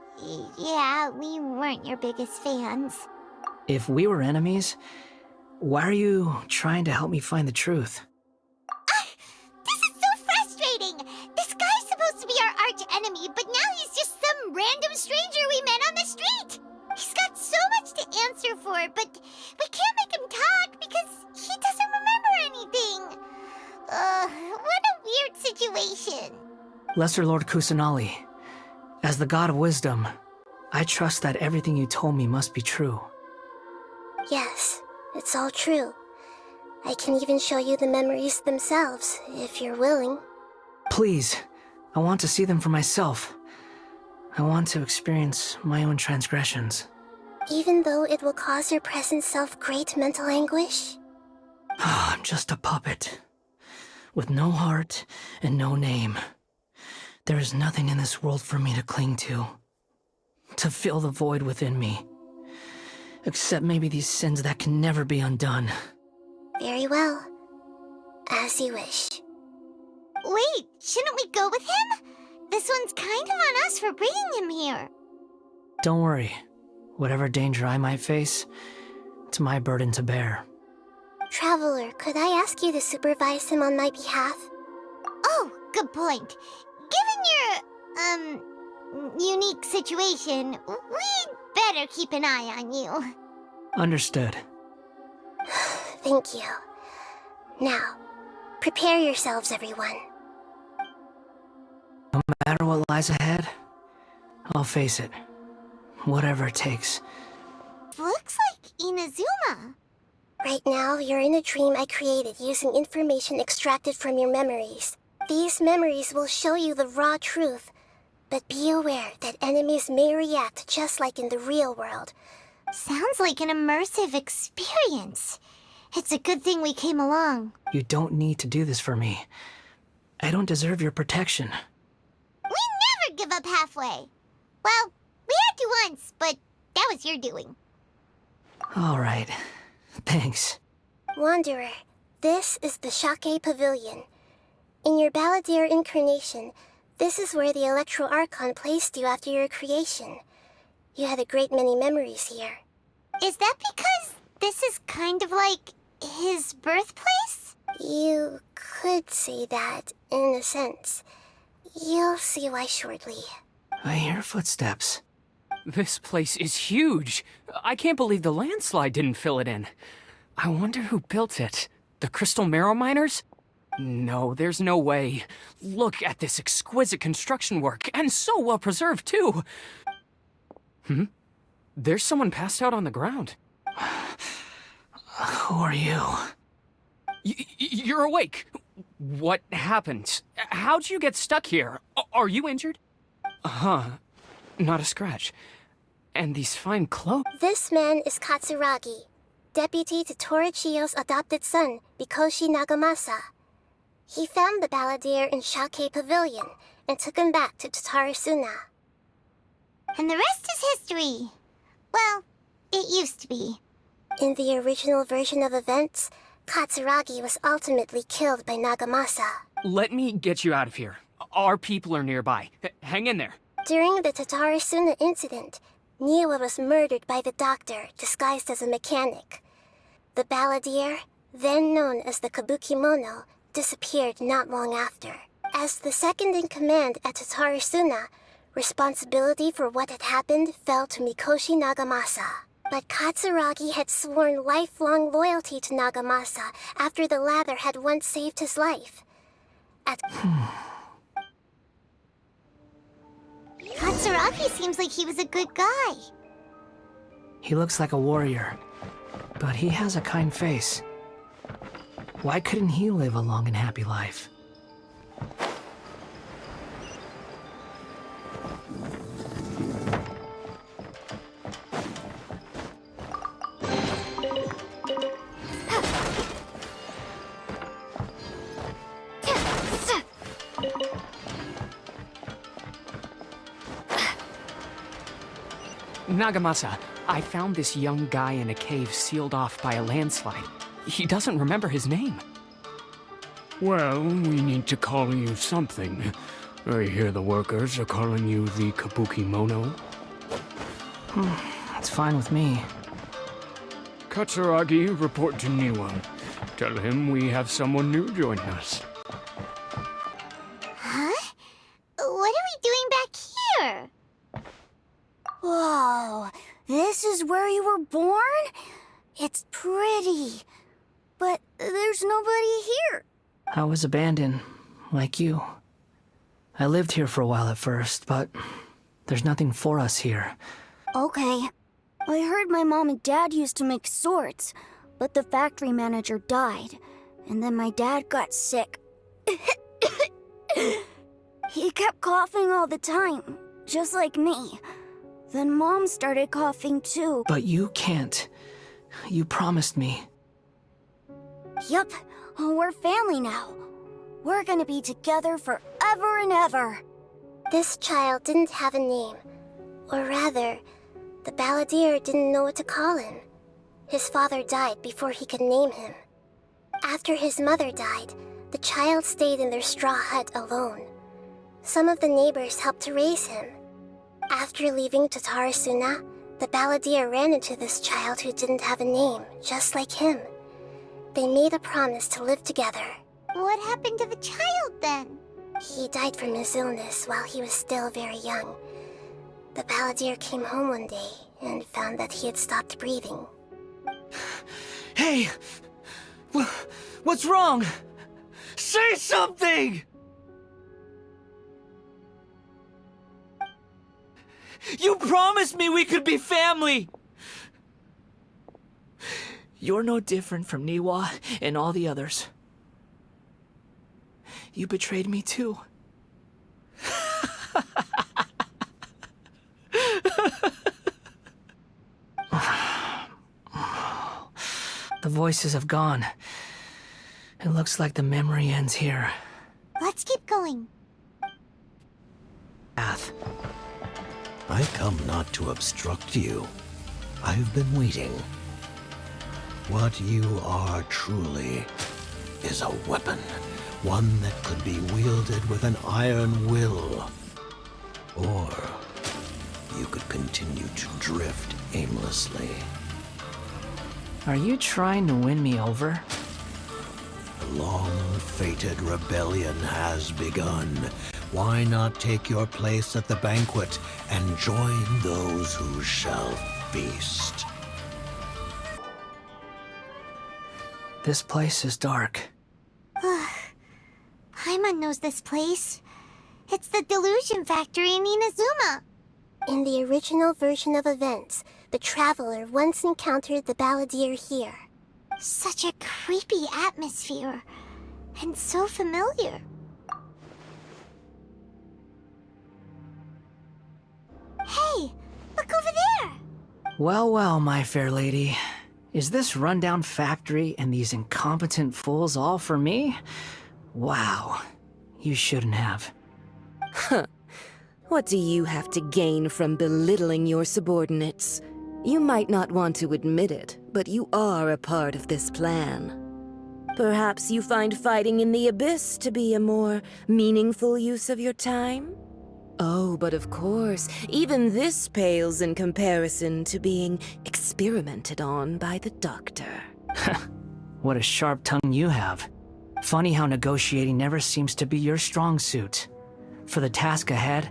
S3: yeah, we weren't your biggest fans.
S4: If we were enemies, why are you trying to help me find the truth?
S3: This is so frustrating! This guy's supposed to be our arch enemy, but now he's just some random stranger we met on the street! before, but we can't make him talk because he doesn't remember anything. What a weird situation.
S4: Lesser Lord Kusanali, as the God of Wisdom, I trust that everything you told me must be true.
S5: Yes, it's all true. I can even show you the memories themselves, if you're willing.
S4: Please, I want to see them for myself. I want to experience my own transgressions.
S5: Even though it will cause your present self great mental anguish?
S4: I'm just a puppet, with no heart and no name. There is nothing in this world for me to cling to fill the void within me. Except maybe these sins that can never be undone.
S5: Very well. As you wish.
S3: Wait, shouldn't we go with him? This one's kind of on us for bringing him here.
S4: Don't worry. Whatever danger I might face, it's my burden to bear.
S5: Traveler, could I ask you to supervise him on my behalf?
S3: Oh, good point. Given your, unique situation, we'd better keep an eye on you.
S4: Understood.
S5: Thank you. Now, prepare yourselves, everyone.
S4: No matter what lies ahead, I'll face it. Whatever it takes.
S3: Looks like Inazuma.
S5: Right now, you're in a dream I created using information extracted from your memories. These memories will show you the raw truth, but be aware that enemies may react just like in the real world.
S3: Sounds like an immersive experience. It's a good thing we came along.
S4: You don't need to do this for me. I don't deserve your protection.
S3: We never give up halfway. Well, we had to once, but that was your doing.
S4: All right. Thanks.
S5: Wanderer, this is the Shake Pavilion. In your Balladeer incarnation, this is where the Electro Archon placed you after your creation. You had a great many memories here.
S3: Is that because this is kind of like his birthplace?
S5: You could say that, in a sense. You'll see why shortly.
S4: I hear footsteps.
S14: This place is huge. I can't believe the landslide didn't fill it in. I wonder who built it. The Crystal Marrow Miners? No, there's no way. Look at this exquisite construction work, and so well preserved, too. There's someone passed out on the ground.
S4: Who are you?
S14: You're awake. What happened? How'd you get stuck here? Are you injured? Not a scratch. And these fine clothes.
S5: This man is Katsuragi, deputy to Torichio's adopted son, Mikoshi Nagamasa. He found the Balladeer in Shake Pavilion and took him back to Tatarasuna.
S3: And the rest is history. Well, it used to be.
S5: In the original version of events, Katsuragi was ultimately killed by Nagamasa.
S14: Let me get you out of here. Our people are nearby. Hang in there.
S5: During the Tatarasuna incident, Niwa was murdered by the doctor disguised as a mechanic. The Balladeer, then known as the Kabukimono, disappeared not long after. As the second in command at Tatarasuna, responsibility for what had happened fell to Mikoshi Nagamasa. But Katsuragi had sworn lifelong loyalty to Nagamasa after the latter had once saved his life.
S3: Katsuragi seems like he was a good guy.
S4: He looks like a warrior, but he has a kind face. Why couldn't he live a long and happy life?
S14: Nagamasa, I found this young guy in a cave sealed off by a landslide. He doesn't remember his name.
S9: Well, we need to call you something. I hear the workers are calling you the Kabukimono.
S4: That's fine with me.
S9: Katsuragi, report to Niwa. Tell him we have someone new joining us.
S3: Huh? What are we doing back here?
S15: Whoa,
S3: This is where you were born? It's pretty. But there's nobody here.
S4: I was abandoned, like you. I lived here for a while at first, but there's nothing for us here.
S3: Okay. I heard my mom and dad used to make swords, but the factory manager died, and then my dad got sick. He kept coughing all the time, just like me. Then Mom started coughing too.
S4: But you can't. You promised me.
S3: Yup, we're family now. We're gonna be together forever and ever.
S5: This child didn't have a name. Or rather, the balladeer didn't know what to call him. His father died before he could name him. After his mother died, the child stayed in their straw hut alone. Some of the neighbors helped to raise him. After leaving Tatarasuna, the balladeer ran into this child who didn't have a name, just like him. They made a promise to live together.
S3: What happened to the child then?
S5: He died from his illness while he was still very young. The balladeer came home one day and found that he had stopped breathing.
S4: Hey! What's wrong? Say something! You promised me we could be family! You're no different from Niwa and all the others. You betrayed me too. The voices have gone. It looks like the memory ends here.
S3: Let's keep going.
S4: Path.
S12: I come not to obstruct you. I've been waiting. What you are truly is a weapon. One that could be wielded with an iron will. Or you could continue to drift aimlessly.
S4: Are you trying to win me over?
S12: The long-fated rebellion has begun. Why not take your place at the banquet and join those who shall feast?
S4: This place is dark.
S3: Paimon knows this place. It's the Delusion Factory in Inazuma.
S5: In the original version of events, the Traveler once encountered the balladeer here.
S3: Such a creepy atmosphere. And so familiar. Hey, look over there!
S4: Well, well, my fair lady. Is this rundown factory and these incompetent fools all for me? Wow. You shouldn't have.
S15: Huh. What do you have to gain from belittling your subordinates? You might not want to admit it, but you are a part of this plan. Perhaps you find fighting in the Abyss to be a more meaningful use of your time? Oh, but of course, even this pales in comparison to being experimented on by the Doctor.
S4: What a sharp tongue you have. Funny how negotiating never seems to be your strong suit. For the task ahead,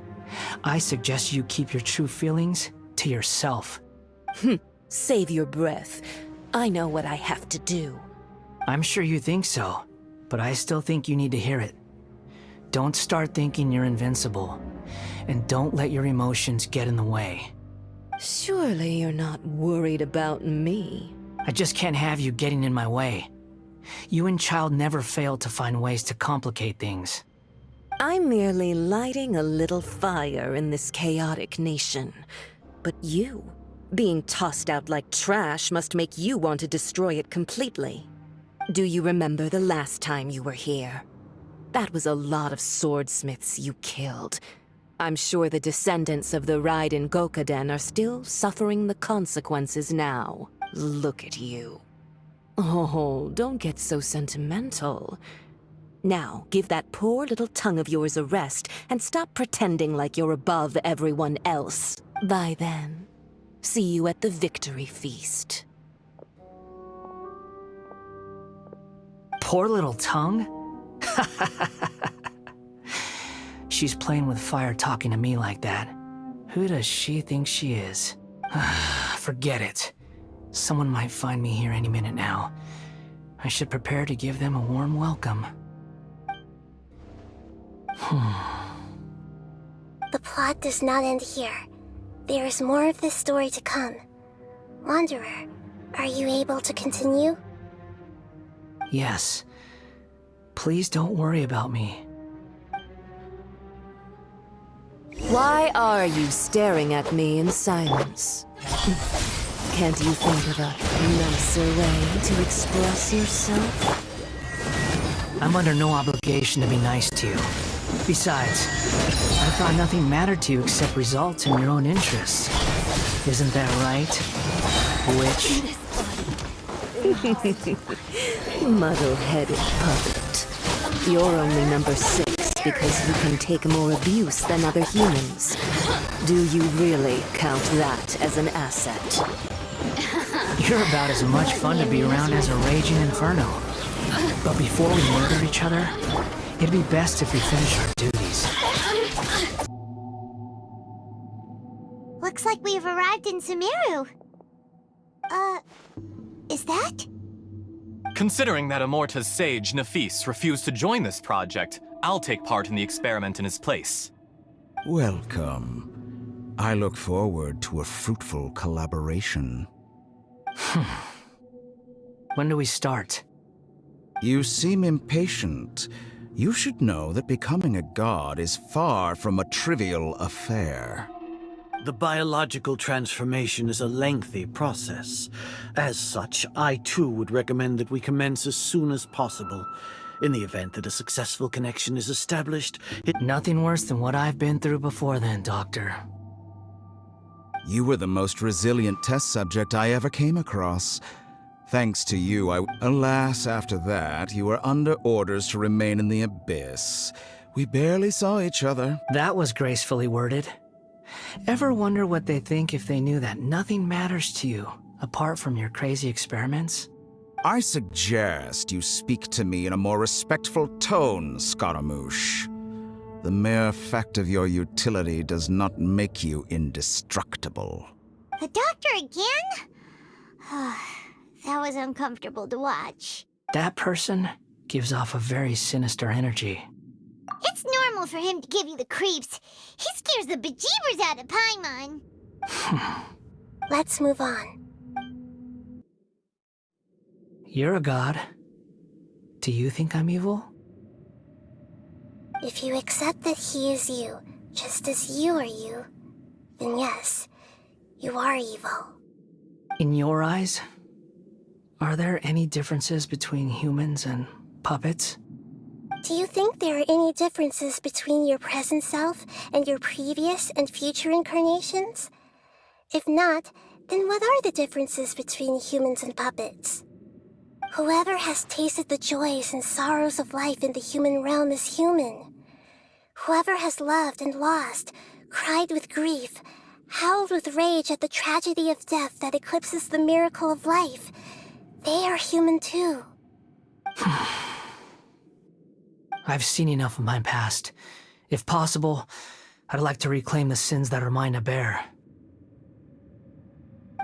S4: I suggest you keep your true feelings to yourself.
S15: Save your breath. I know what I have to do.
S4: I'm sure you think so, but I still think you need to hear it. Don't start thinking you're invincible, and don't let your emotions get in the way.
S15: Surely you're not worried about me.
S4: I just can't have you getting in my way. You and Child never fail to find ways to complicate things.
S15: I'm merely lighting a little fire in this chaotic nation. But you, being tossed out like trash, must make you want to destroy it completely. Do you remember the last time you were here? That was a lot of swordsmiths you killed. I'm sure the descendants of the Raiden Gokaden are still suffering the consequences now. Look at you. Oh, don't get so sentimental. Now, give that poor little tongue of yours a rest and stop pretending like you're above everyone else. Bye then. See you at the victory feast.
S4: Poor little tongue? She's playing with fire talking to me like that. Who does she think she is? Forget it. Someone might find me here any minute now. I should prepare to give them a warm welcome.
S5: The plot does not end here. There is more of this story to come. Wanderer, are you able to continue?
S4: Yes. Please don't worry about me.
S15: Why are you staring at me in silence? Can't you think of a nicer way to express yourself?
S4: I'm under no obligation to be nice to you. Besides, I thought nothing mattered to you except results and your own interests. Isn't that right, witch?
S15: Muddle-headed puppet. You're only number 6 because you can take more abuse than other humans. Do you really count that as an asset?
S4: You're about as much fun to be around as a raging inferno. But before we murder each other, it'd be best if we finish our duties.
S3: Looks like we've arrived in Sumeru. Is that?
S6: Considering that Amorta's sage, Nafis, refused to join this project, I'll take part in the experiment in his place.
S8: Welcome. I look forward to a fruitful collaboration.
S4: When do we start?
S8: You seem impatient. You should know that becoming a god is far from a trivial affair.
S16: The biological transformation is a lengthy process. As such, I too would recommend that we commence as soon as possible. In the event that a successful connection is established,
S4: Nothing worse than what I've been through before then, Doctor.
S8: You were the most resilient test subject I ever came across. Thanks to you, Alas, after that, you were under orders to remain in the abyss. We barely saw each other.
S4: That was gracefully worded. Ever wonder what they'd think if they knew that nothing matters to you, apart from your crazy experiments?
S8: I suggest you speak to me in a more respectful tone, Scaramouche. The mere fact of your utility does not make you indestructible.
S3: The doctor again? That was uncomfortable to watch.
S4: That person gives off a very sinister energy.
S3: It's normal for him to give you the creeps. He scares the bejeebers out of Paimon.
S5: Let's move on.
S4: You're a god. Do you think I'm evil?
S5: If you accept that he is you, just as you are you, then yes, you are evil.
S4: In your eyes, are there any differences between humans and puppets?
S5: Do you think there are any differences between your present self and your previous and future incarnations? If not, then what are the differences between humans and puppets? Whoever has tasted the joys and sorrows of life in the human realm is human. Whoever has loved and lost, cried with grief, howled with rage at the tragedy of death that eclipses the miracle of life, they are human too.
S4: I've seen enough of my past. If possible, I'd like to reclaim the sins that are mine to bear.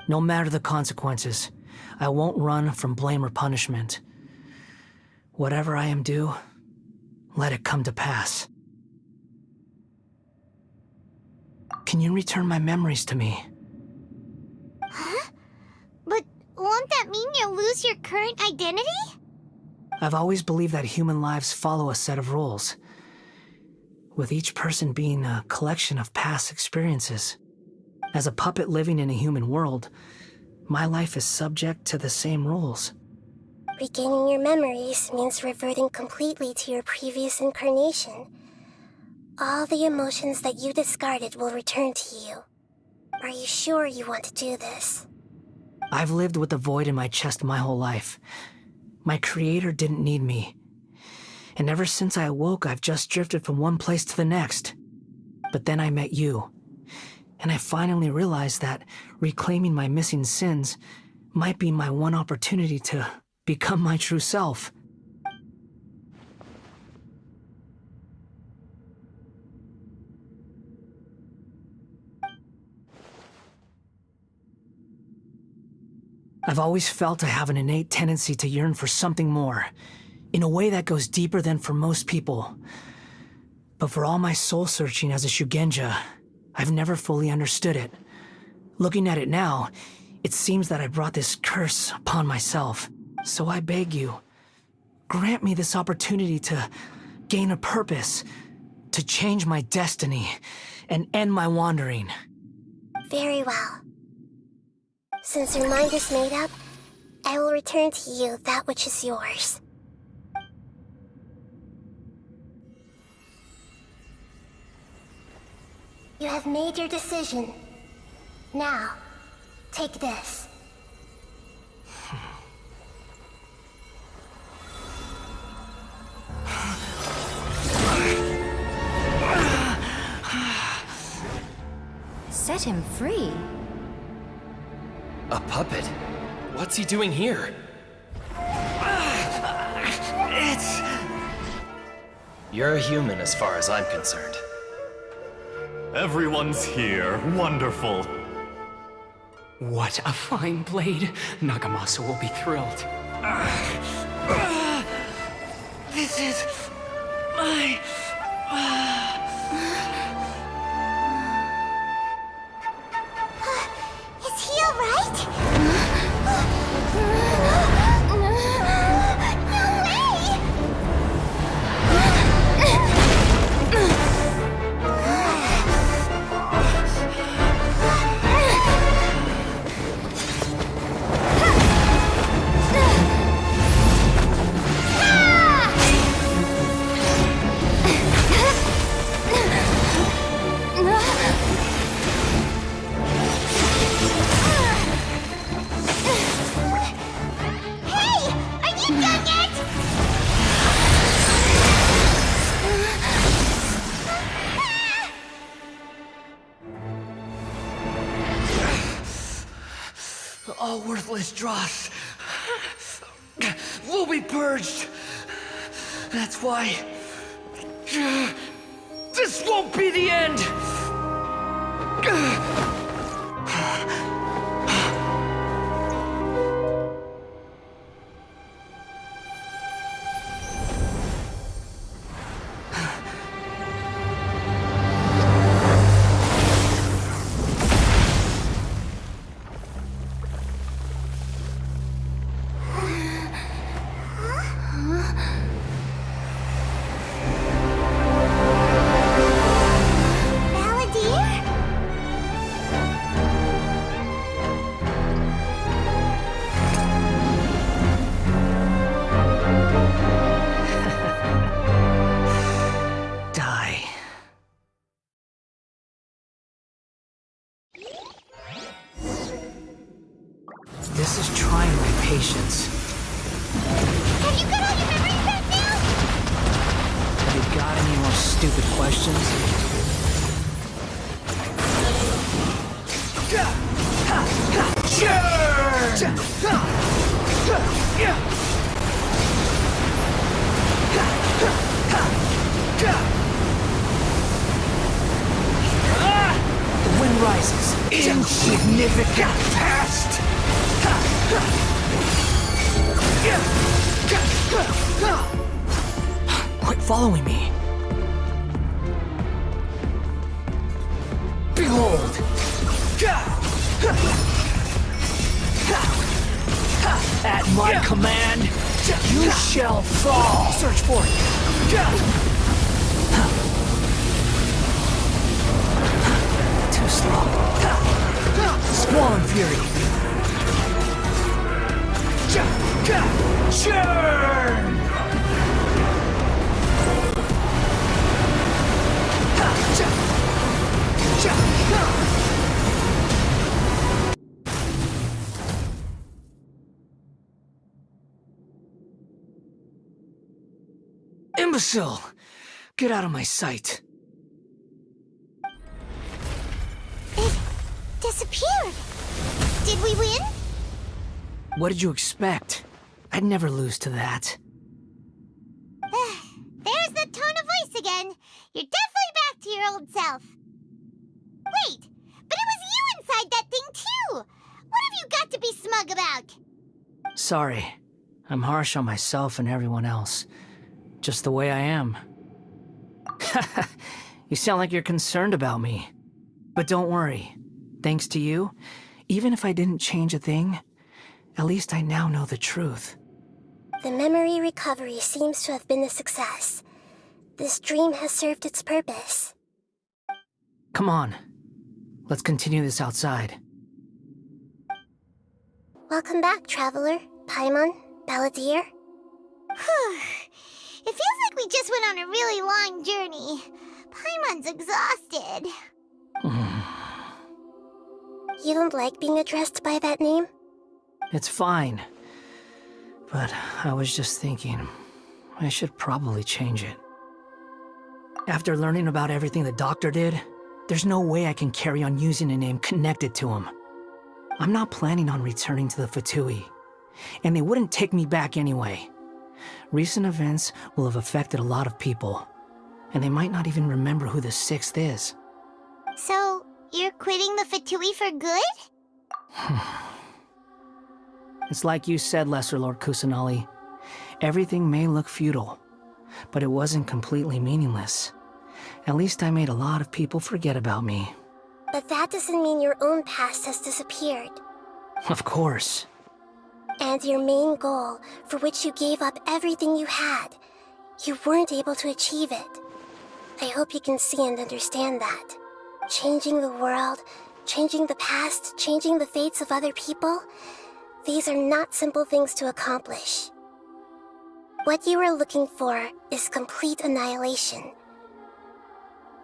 S4: No matter the consequences, I won't run from blame or punishment. Whatever I am due, let it come to pass. Can you return my memories to me?
S3: Huh? But won't that mean you'll lose your current identity?
S4: I've always believed that human lives follow a set of rules, with each person being a collection of past experiences. As a puppet living in a human world, my life is subject to the same rules.
S5: Regaining your memories means reverting completely to your previous incarnation. All the emotions that you discarded will return to you. Are you sure you want to do this?
S4: I've lived with the void in my chest my whole life. My creator didn't need me. And ever since I awoke, I've just drifted from one place to the next. But then I met you. And I finally realized that reclaiming my missing sins might be my one opportunity to become my true self. I've always felt I have an innate tendency to yearn for something more, in a way that goes deeper than for most people. But for all my soul-searching as a Shugenja, I've never fully understood it. Looking at it now, it seems that I brought this curse upon myself. So I beg you, grant me this opportunity to gain a purpose, to change my destiny, and end my wandering.
S5: Very well. Since your mind is made up, I will return to you that which is yours. You have made your decision. Now, take this.
S17: Set him free?
S7: A puppet? What's he doing here? You're a human as far as I'm concerned.
S6: Everyone's here. Wonderful.
S14: What a fine blade. Nagamasa will be thrilled.
S4: This is my...
S3: Is he alright?
S4: All worthless dross will be purged. That's why this won't be the end. This is trying my patience.
S3: Have you got all your memories back now?
S4: Have you got any more stupid questions? The wind rises. Insignificant past! Quit following me. Behold! At my command, you shall fall! Search for it! Too slow. Squall and Fury! Churn! Imbecile! Get out of my sight.
S3: It disappeared. Did we win?
S4: What did you expect? I'd never lose to that.
S3: There's the tone of voice again. You're definitely back to your old self. Wait, but it was you inside that thing too! What have you got to be smug talk about?
S4: Sorry. I'm harsh on myself and everyone else. Just the way I am. You sound like you're concerned about me. But don't worry. Thanks to you, even if I didn't change a thing, at least I now know the truth.
S5: The memory recovery seems to have been a success. This dream has served its purpose.
S4: Come on. Let's continue this outside.
S5: Welcome back, Traveler, Paimon, Balladeer.
S3: It feels like we just went on a really long journey. Paimon's exhausted.
S5: You don't like being addressed by that name?
S4: It's fine. But I was just thinking, I should probably change it. After learning about everything the doctor did, there's no way I can carry on using a name connected to him. I'm not planning on returning to the Fatui, and they wouldn't take me back anyway. Recent events will have affected a lot of people, and they might not even remember who the Sixth is.
S3: So, you're quitting the Fatui for good?
S4: It's like you said, Lesser Lord Kusanali. Everything may look futile, but it wasn't completely meaningless. At least I made a lot of people forget about me.
S5: But that doesn't mean your own past has disappeared.
S4: Of course.
S5: And your main goal, for which you gave up everything you had, you weren't able to achieve it. I hope you can see and understand that. Changing the world, changing the past, changing the fates of other people, these are not simple things to accomplish. What you are looking for is complete annihilation.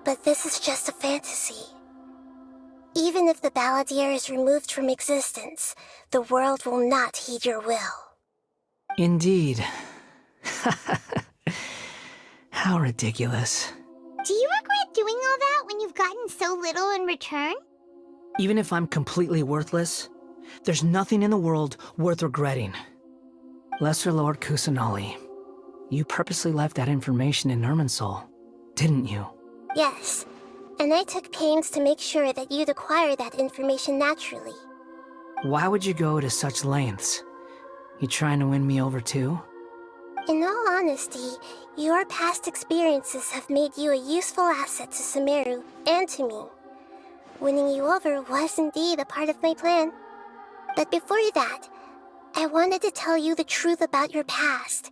S5: But this is just a fantasy. Even if the Balladeer is removed from existence, the world will not heed your will.
S4: Indeed. How ridiculous.
S3: Do you regret doing all that when you've gotten so little in return?
S4: Even if I'm completely worthless, there's nothing in the world worth regretting. Lesser Lord Kusanali, you purposely left that information in Irminsul, didn't you?
S5: Yes, and I took pains to make sure that you'd acquire that information naturally.
S4: Why would you go to such lengths? You trying to win me over too?
S5: In all honesty, your past experiences have made you a useful asset to Sumeru and to me. Winning you over was indeed a part of my plan. But before that, I wanted to tell you the truth about your past.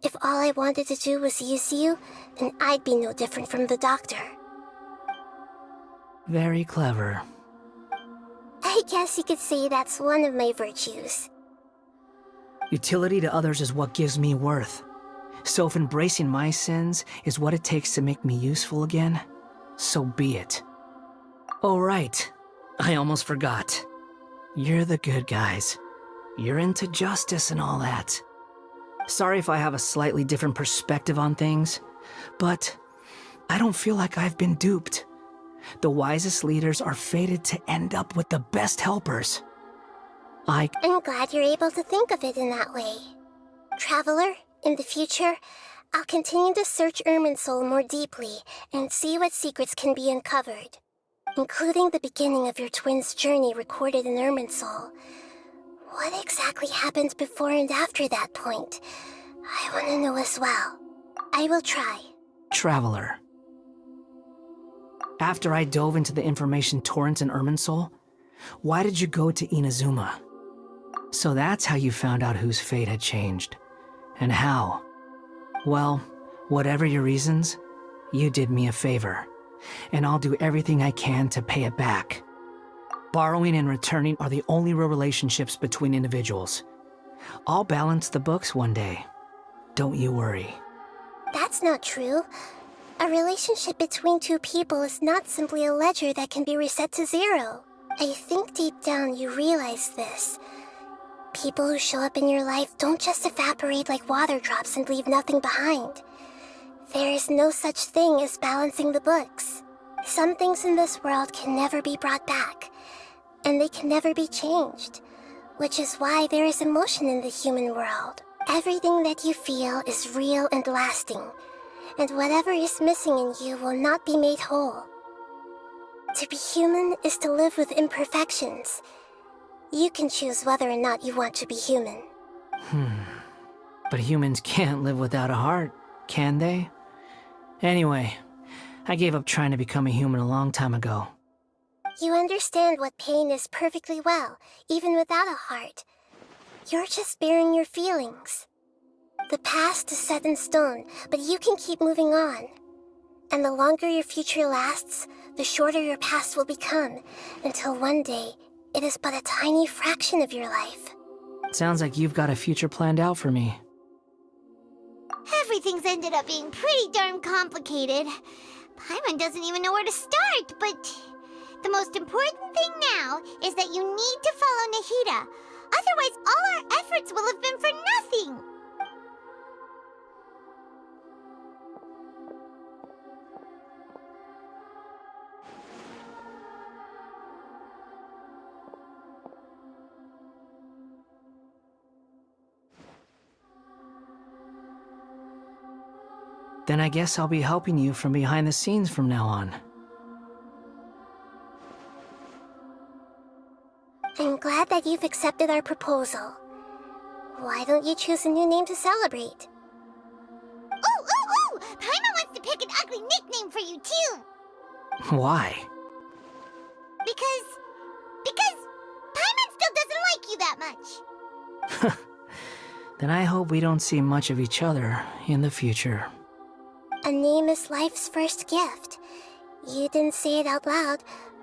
S5: If all I wanted to do was use you, then I'd be no different from the doctor.
S4: Very clever.
S5: I guess you could say that's one of my virtues.
S4: Utility to others is what gives me worth. So if embracing my sins is what it takes to make me useful again, so be it. Oh right, I almost forgot. You're the good guys. You're into justice and all that. Sorry if I have a slightly different perspective on things, but I don't feel like I've been duped. The wisest leaders are fated to end up with the best helpers. I'm
S5: glad you're able to think of it in that way. Traveler, in the future, I'll continue to search Irminsul more deeply and see what secrets can be uncovered, including the beginning of your twins' journey recorded in Irminsul. What exactly happened before and after that point? I want to know as well. I will try.
S4: Traveler. After I dove into the information torrents in Irminsul, why did you go to Inazuma? So that's how you found out whose fate had changed. And how? Well, whatever your reasons, you did me a favor. And I'll do everything I can to pay it back. Borrowing and returning are the only real relationships between individuals. I'll balance the books one day. Don't you worry.
S5: That's not true. A relationship between two people is not simply a ledger that can be reset to zero. I think deep down you realize this. People who show up in your life don't just evaporate like water drops and leave nothing behind. There is no such thing as balancing the books. Some things in this world can never be brought back, and they can never be changed, which is why there is emotion in the human world. Everything that you feel is real and lasting, and whatever is missing in you will not be made whole. To be human is to live with imperfections. You can choose whether or not you want to be human.
S4: But humans can't live without a heart, can they? Anyway, I gave up trying to become a human a long time ago.
S5: You understand what pain is perfectly well, even without a heart. You're just bearing your feelings. The past is set in stone, but you can keep moving on. And the longer your future lasts, the shorter your past will become, until one day, it is but a tiny fraction of your life.
S4: Sounds like you've got a future planned out for me.
S3: Everything's ended up being pretty darn complicated. Paimon doesn't even know where to start, but the most important thing now is that you need to follow Nahida. Otherwise, all our efforts will have been for nothing.
S4: Then I guess I'll be helping you from behind the scenes from now on.
S5: I'm glad that you've accepted our proposal. Why don't you choose a new name to celebrate?
S3: Ooh! Paimon wants to pick an ugly nickname for you, too!
S4: Why?
S3: Because Paimon still doesn't like you that much.
S4: Then I hope we don't see much of each other in the future.
S5: A name is life's first gift. You didn't say it out loud,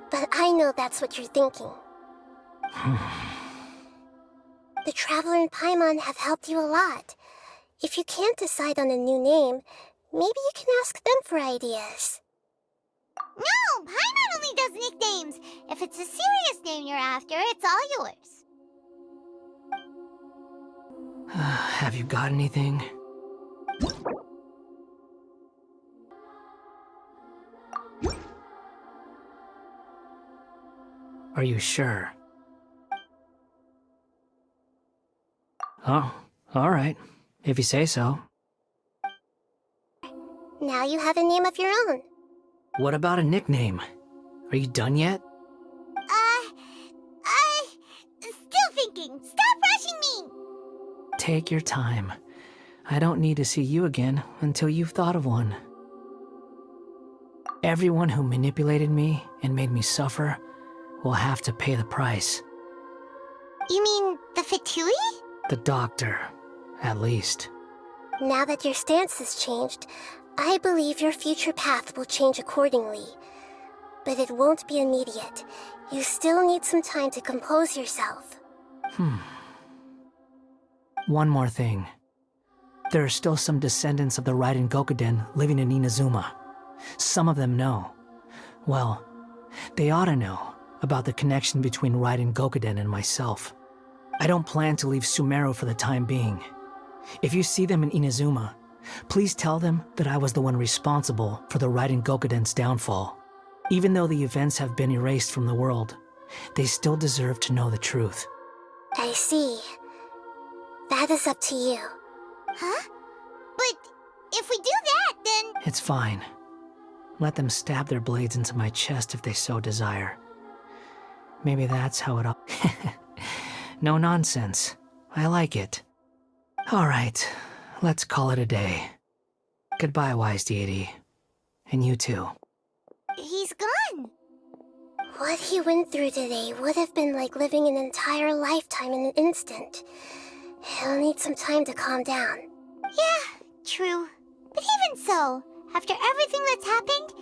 S5: but I know that's what you're thinking. The Traveler and Paimon have helped you a lot. If you can't decide on a new name, maybe you can ask them for ideas.
S3: No! Paimon only does nicknames! If it's a serious name you're after, it's all yours.
S4: Have you got anything? Are you sure? Oh, all right. If you say so.
S5: Now you have a name of your own.
S4: What about a nickname? Are you done yet?
S3: Still thinking. Stop rushing me!
S4: Take your time. I don't need to see you again until you've thought of one. Everyone who manipulated me and made me suffer will have to pay the price.
S3: You mean the Fatui?
S4: The doctor, at least.
S5: Now that your stance has changed, I believe your future path will change accordingly. But it won't be immediate. You still need some time to compose yourself.
S4: One more thing. There are still some descendants of the Raiden Gokuden living in Inazuma. Some of them know. Well, they ought to know about the connection between Raiden Gokuden and myself. I don't plan to leave Sumeru for the time being. If you see them in Inazuma, please tell them that I was the one responsible for the Raiden Gokuden's downfall. Even though the events have been erased from the world, they still deserve to know the truth.
S5: I see. That is up to you.
S3: Huh? But if we do that, then...
S4: It's fine. Let them stab their blades into my chest if they so desire. Maybe that's how it all... No nonsense. I like it. Alright, let's call it a day. Goodbye, wise deity. And you too.
S3: He's gone.
S5: What he went through today would have been like living an entire lifetime in an instant. He'll need some time to calm down.
S3: Yeah, true. But even so, after everything that's happened,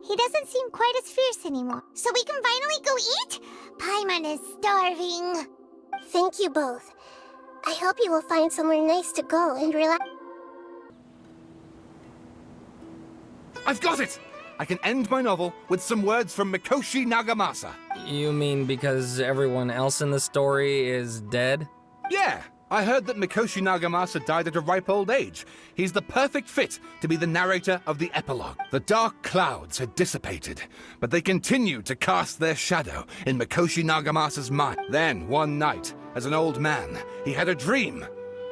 S3: he doesn't seem quite as fierce anymore. So we can finally go eat? Paimon is starving.
S5: Thank you both. I hope you will find somewhere nice to go and relax.
S2: I've got it! I can end my novel with some words from Mikoshi Nagamasa.
S1: You mean because everyone else in the story is dead?
S2: Yeah, I heard that Mikoshi Nagamasa died at a ripe old age. He's the perfect fit to be the narrator of the epilogue. The dark clouds had dissipated, but they continued to cast their shadow in Mikoshi Nagamasa's mind. Then, one night, as an old man, he had a dream.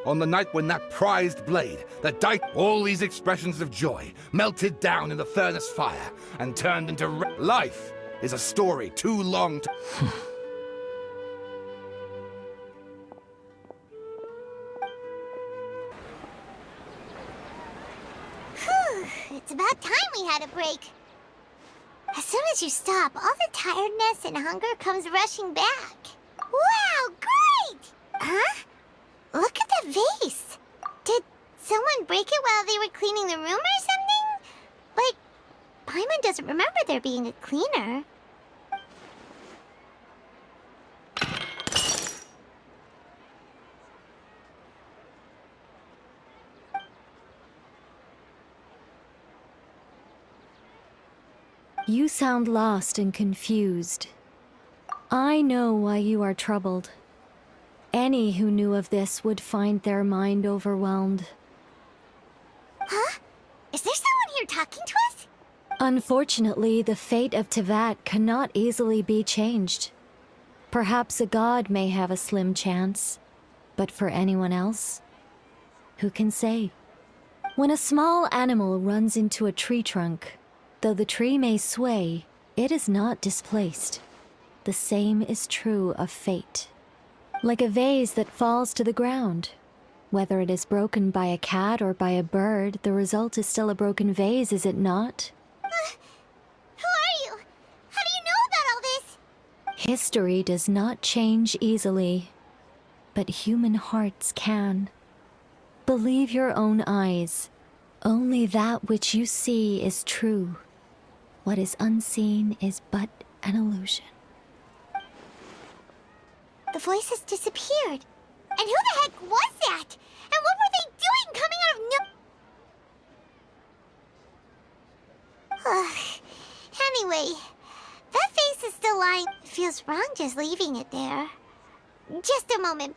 S2: On the night when that prized blade, that died, all these expressions of joy melted down in the furnace fire and turned into life is a story too long to...
S3: about time we had a break. As soon as you stop, all the tiredness and hunger comes rushing back. Wow, great! Huh? Look at the vase. Did someone break it while they were cleaning the room or something? Like, Paimon doesn't remember there being a cleaner.
S17: You sound lost and confused. I know why you are troubled. Any who knew of this would find their mind overwhelmed.
S3: Huh? Is there someone here talking to us?
S17: Unfortunately, the fate of Tevat cannot easily be changed. Perhaps a god may have a slim chance, but for anyone else, who can say? When a small animal runs into a tree trunk, though the tree may sway, it is not displaced. The same is true of fate. Like a vase that falls to the ground. Whether it is broken by a cat or by a bird, the result is still a broken vase, is it not?
S3: Who are you? How do you know about all this?
S17: History does not change easily, but human hearts can. Believe your own eyes. Only that which you see is true. What is unseen is but an illusion.
S3: The voices disappeared. And who the heck was that? And what were they doing coming out of no... Anyway, that face is still lying. It feels wrong just leaving it there. Just a moment.